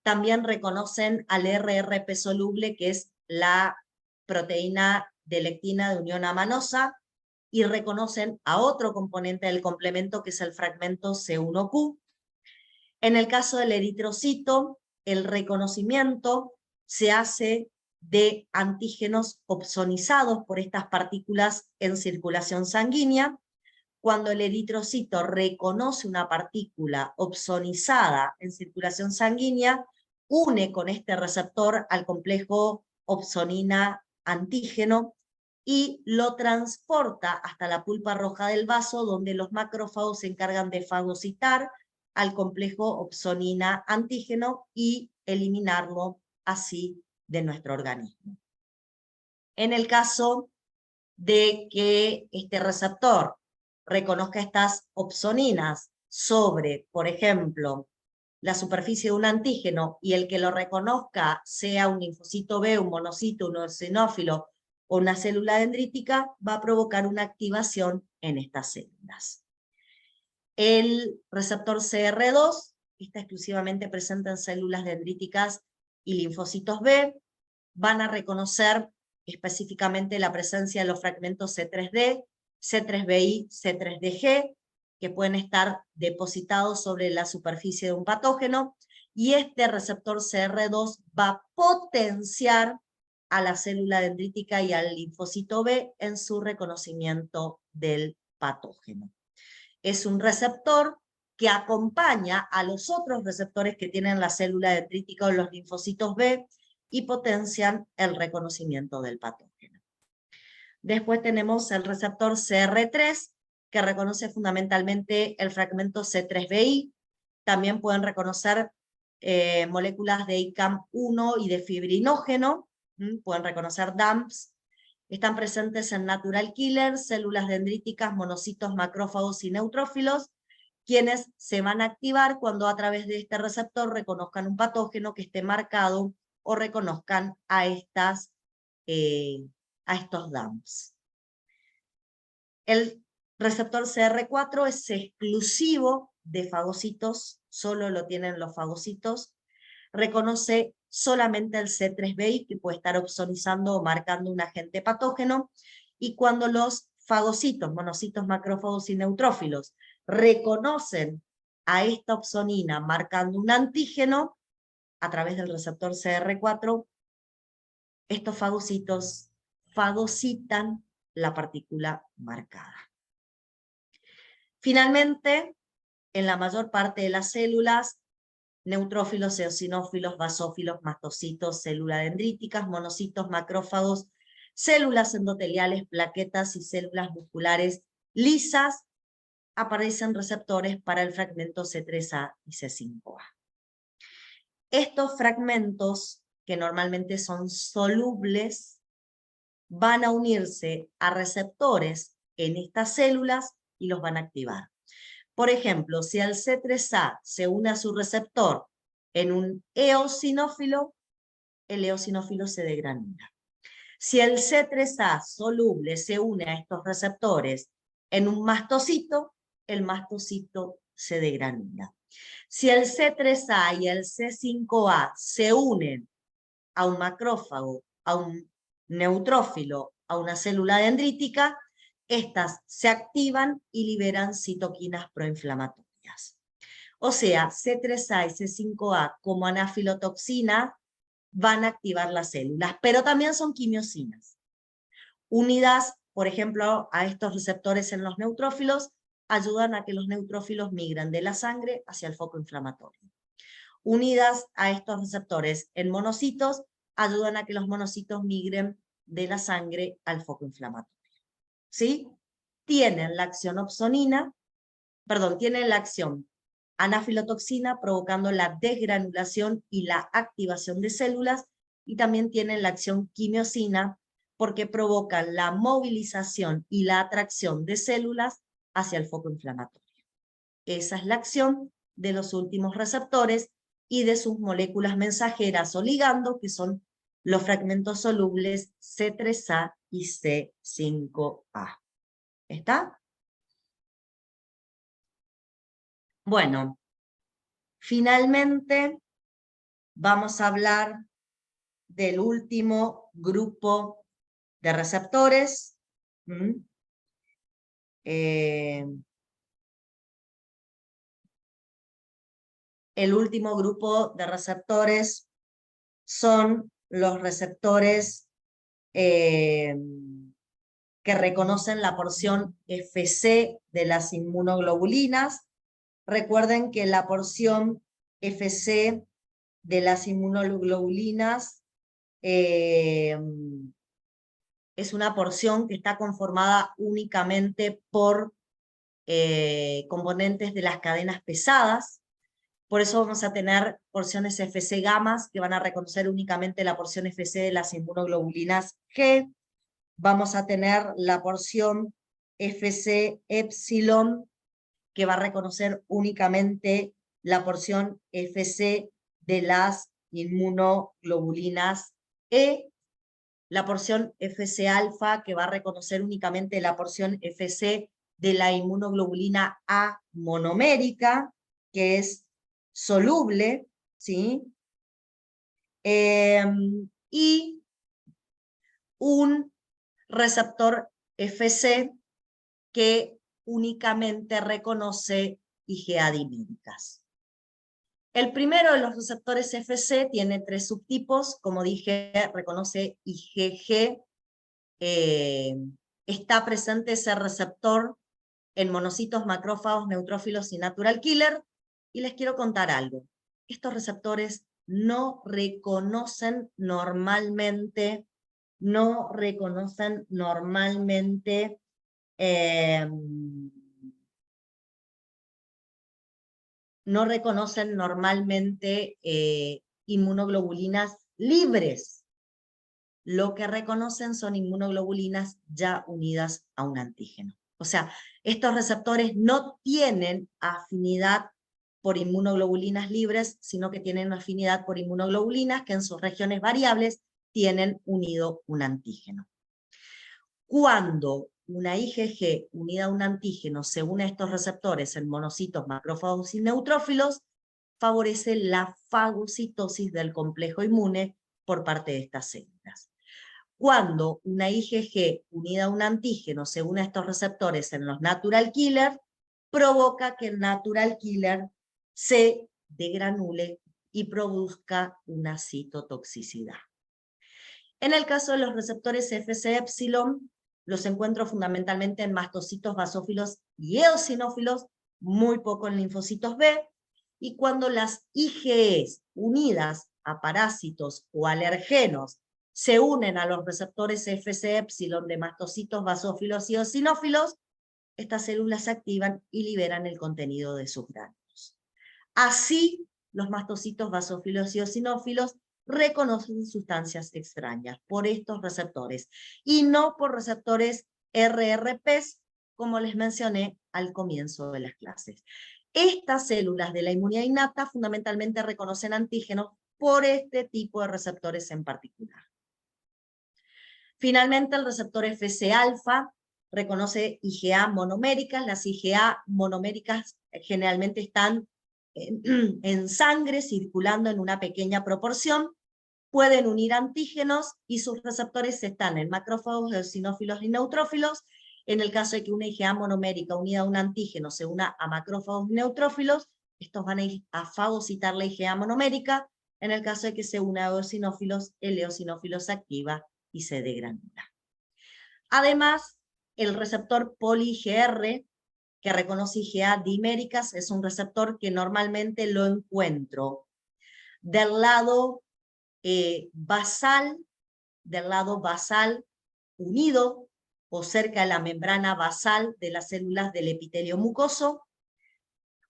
También reconocen al RRP soluble, que es la proteína de lectina de unión amanosa, y reconocen a otro componente del complemento, que es el fragmento C1Q. En el caso del eritrocito, el reconocimiento se hace de antígenos opsonizados por estas partículas en circulación sanguínea. Cuando el eritrocito reconoce una partícula opsonizada en circulación sanguínea, une con este receptor al complejo opsonina-antígeno y lo transporta hasta la pulpa roja del vaso, donde los macrófagos se encargan de fagocitar al complejo opsonina-antígeno y eliminarlo así de nuestro organismo. En el caso de que este receptor reconozca estas opsoninas sobre, por ejemplo, la superficie de un antígeno, y el que lo reconozca sea un linfocito B, un monocito, un eosinófilo o una célula dendrítica, va a provocar una activación en estas células. El receptor CR2 está exclusivamente presente en células dendríticas y linfocitos B. Van a reconocer específicamente la presencia de los fragmentos C3D, C3BI, C3DG, que pueden estar depositados sobre la superficie de un patógeno, y este receptor CR2 va a potenciar a la célula dendrítica y al linfocito B en su reconocimiento del patógeno. Es un receptor que acompaña a los otros receptores que tienen la célula dendrítica o los linfocitos B y potencian el reconocimiento del patógeno. Después tenemos el receptor CR3, que reconoce fundamentalmente el fragmento C3BI. También pueden reconocer moléculas de ICAM1 y de fibrinógeno, pueden reconocer DAMPs. Están presentes en natural killers, células dendríticas, monocitos, macrófagos y neutrófilos, quienes se van a activar cuando a través de este receptor reconozcan un patógeno que esté marcado o reconozcan a estos DAMPs. El receptor CR4 es exclusivo de fagocitos, solo lo tienen los fagocitos. Reconoce solamente el C3BI, que puede estar opsonizando o marcando un agente patógeno, y cuando los fagocitos, monocitos, macrófagos y neutrófilos reconocen a esta opsonina marcando un antígeno a través del receptor CR4, estos fagocitos fagocitan la partícula marcada. Finalmente, en la mayor parte de las células, neutrófilos, eosinófilos, basófilos, mastocitos, células dendríticas, monocitos, macrófagos, células endoteliales, plaquetas y células musculares lisas, aparecen receptores para el fragmento C3A y C5A. Estos fragmentos, que normalmente son solubles, van a unirse a receptores en estas células y los van a activar. Por ejemplo, si el C3A se une a su receptor en un eosinófilo, el eosinófilo se degranula. Si el C3A soluble se une a estos receptores en un mastocito, el mastocito se degranula. Si el C3A y el C5A se unen a un macrófago, a un neutrófilo, a una célula dendrítica, estas se activan y liberan citoquinas proinflamatorias. O sea, C3A y C5A como anafilotoxina van a activar las células, pero también son quimiosinas. Unidas, por ejemplo, a estos receptores en los neutrófilos, ayudan a que los neutrófilos migren de la sangre hacia el foco inflamatorio. Unidas a estos receptores en monocitos, ayudan a que los monocitos migren de la sangre al foco inflamatorio. ¿Sí? Tienen la acción tienen la acción anafilotoxina provocando la desgranulación y la activación de células, y también tienen la acción quimiosina porque provocan la movilización y la atracción de células hacia el foco inflamatorio. Esa es la acción de los últimos receptores y de sus moléculas mensajeras o ligando, que son los fragmentos solubles C3A y C5A. ¿Está? Bueno, finalmente vamos a hablar del último grupo de receptores. El último grupo de receptores son los receptores que reconocen la porción Fc de las inmunoglobulinas. Recuerden que la porción Fc de las inmunoglobulinas es una porción que está conformada únicamente por componentes de las cadenas pesadas. Por eso vamos a tener porciones Fc gamas que van a reconocer únicamente la porción Fc de las inmunoglobulinas G. Vamos a tener la porción Fc epsilon que va a reconocer únicamente la porción Fc de las inmunoglobulinas E. La porción Fc alfa que va a reconocer únicamente la porción Fc de la inmunoglobulina A monomérica, que es soluble, ¿sí? Y un receptor Fc que únicamente reconoce IgA diméricas. El primero de los receptores Fc tiene 3 subtipos, como dije, reconoce IgG, está presente ese receptor en monocitos, macrófagos, neutrófilos y natural killer, y les quiero contar algo. Estos receptores no reconocen normalmente inmunoglobulinas libres. Lo que reconocen son inmunoglobulinas ya unidas a un antígeno. O sea, estos receptores no tienen afinidad por inmunoglobulinas libres, sino que tienen afinidad por inmunoglobulinas que en sus regiones variables tienen unido un antígeno. Cuando una IgG unida a un antígeno se une a estos receptores en monocitos, macrófagos y neutrófilos, favorece la fagocitosis del complejo inmune por parte de estas células. Cuando una IgG unida a un antígeno se une a estos receptores en los natural killer, provoca que el natural killer se degranule y produzca una citotoxicidad. En el caso de los receptores Fc epsilon, los encuentro fundamentalmente en mastocitos, basófilos y eosinófilos, muy poco en linfocitos B, y cuando las IgEs unidas a parásitos o alergenos se unen a los receptores Fc epsilon de mastocitos, basófilos y eosinófilos, estas células se activan y liberan el contenido de sus gránulos. Así, los mastocitos, basófilos y eosinófilos reconocen sustancias extrañas por estos receptores y no por receptores RRPs, como les mencioné al comienzo de las clases. Estas células de la inmunidad innata fundamentalmente reconocen antígenos por este tipo de receptores en particular. Finalmente, el receptor Fc-alfa reconoce IgA monoméricas. Las IgA monoméricas generalmente están en sangre, circulando en una pequeña proporción, pueden unir antígenos y sus receptores están en macrófagos, eosinófilos y neutrófilos. En el caso de que una IgA monomérica unida a un antígeno se una a macrófagos y neutrófilos, estos van a ir a fagocitar la IgA monomérica. En el caso de que se una a eosinófilos, el eosinófilo se activa y se degranula. Además, el receptor poli-IgR, que reconoce IgA diméricas, es un receptor que normalmente lo encuentro del lado basal unido o cerca de la membrana basal de las células del epitelio mucoso,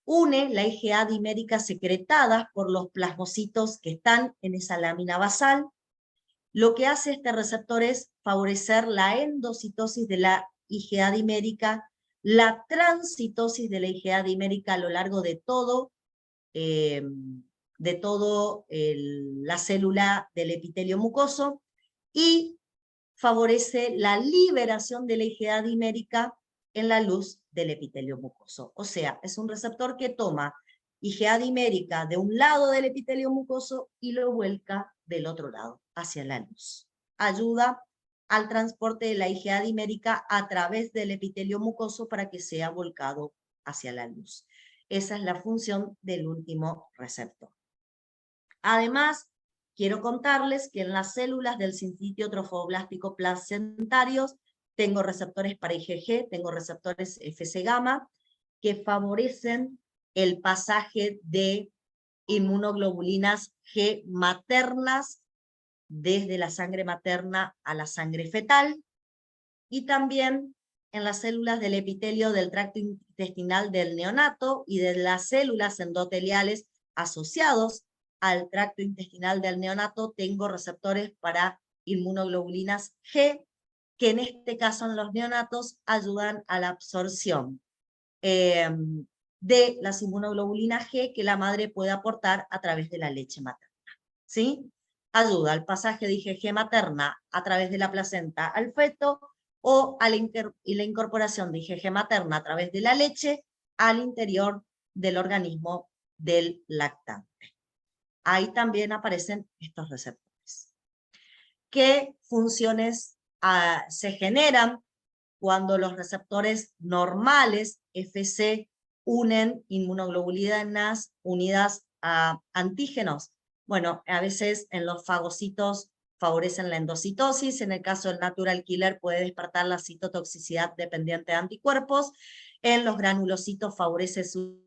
une la IgA dimérica secretada por los plasmocitos que están en esa lámina basal. Lo que hace este receptor es favorecer la endocitosis de la IgA dimérica, la transcitosis de la IgA dimérica a lo largo de todo de todo la célula del epitelio mucoso y favorece la liberación de la IgA dimérica en la luz del epitelio mucoso. O sea, es un receptor que toma IgA dimérica de un lado del epitelio mucoso y lo vuelca del otro lado, hacia la luz. Ayuda al transporte de la IgA dimérica a través del epitelio mucoso para que sea volcado hacia la luz. Esa es la función del último receptor. Además, quiero contarles que en las células del sincitio trofoblástico placentarios tengo receptores para IgG, tengo receptores Fc-gamma que favorecen el pasaje de inmunoglobulinas G maternas desde la sangre materna a la sangre fetal, y también en las células del epitelio del tracto intestinal del neonato y de las células endoteliales asociados al tracto intestinal del neonato tengo receptores para inmunoglobulinas G, que en este caso en los neonatos ayudan a la absorción de las inmunoglobulinas G que la madre puede aportar a través de la leche materna. ¿Sí? Ayuda al pasaje de IgG materna a través de la placenta al feto o a la incorporación de IgG materna a través de la leche al interior del organismo del lactante. Ahí también aparecen estos receptores. ¿Qué funciones se generan cuando los receptores normales Fc unen inmunoglobulinas unidas a antígenos? Bueno, a veces en los fagocitos favorecen la endocitosis, en el caso del natural killer puede despertar la citotoxicidad dependiente de anticuerpos, en los granulocitos favorece su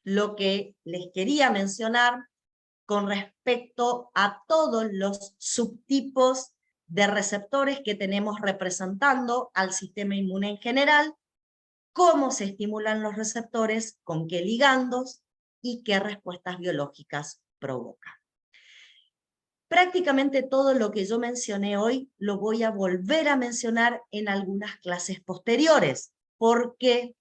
lo que les quería mencionar con respecto a todos los subtipos de receptores que tenemos representando al sistema inmune en general, cómo se estimulan los receptores, con qué ligandos y qué respuestas biológicas provocan. Prácticamente todo lo que yo mencioné hoy lo voy a volver a mencionar en algunas clases posteriores. ¿Por qué?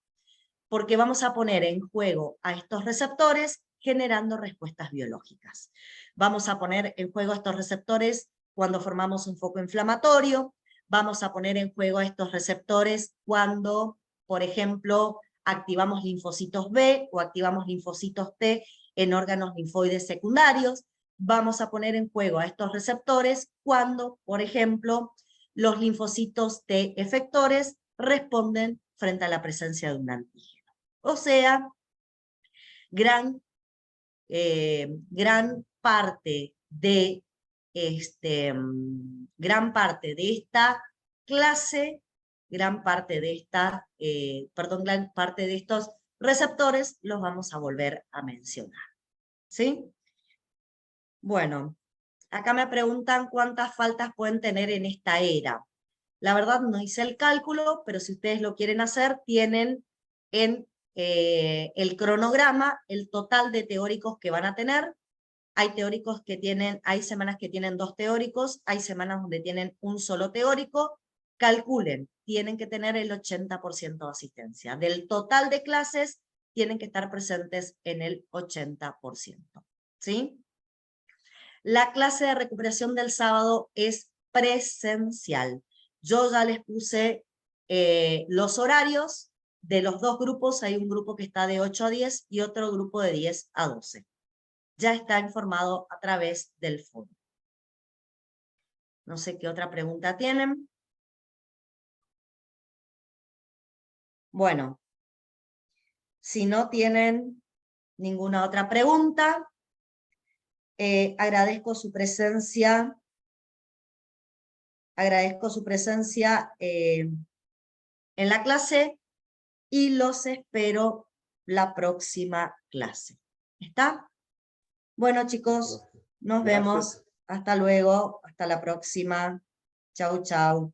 Porque vamos a poner en juego a estos receptores generando respuestas biológicas. Vamos a poner en juego a estos receptores cuando formamos un foco inflamatorio, vamos a poner en juego a estos receptores cuando, por ejemplo, activamos linfocitos B o activamos linfocitos T en órganos linfoides secundarios, vamos a poner en juego a estos receptores cuando, por ejemplo, los linfocitos T efectores responden frente a la presencia de un antígeno. O sea, gran parte de gran parte de esta clase, gran parte de estos receptores los vamos a volver a mencionar. ¿Sí? Bueno, acá me preguntan cuántas faltas pueden tener en esta era. La verdad no hice el cálculo, pero si ustedes lo quieren hacer, tienen en el cronograma el total de teóricos que van a tener. Hay hay semanas que tienen 2 teóricos, hay semanas donde tienen un solo teórico. Calculen, tienen que tener el 80% de asistencia. Del total de clases, tienen que estar presentes en el 80%. ¿Sí? La clase de recuperación del sábado es presencial. Yo ya les puse los horarios de los 2 grupos. Hay un grupo que está de 8 a 10 y otro grupo de 10 a 12. Ya está informado a través del foro. No sé qué otra pregunta tienen. Bueno, si no tienen ninguna otra pregunta, agradezco su presencia. Agradezco su presencia en la clase y los espero la próxima clase. ¿Está? Bueno, chicos, nos vemos. Hasta luego. Hasta la próxima. Chau, chau.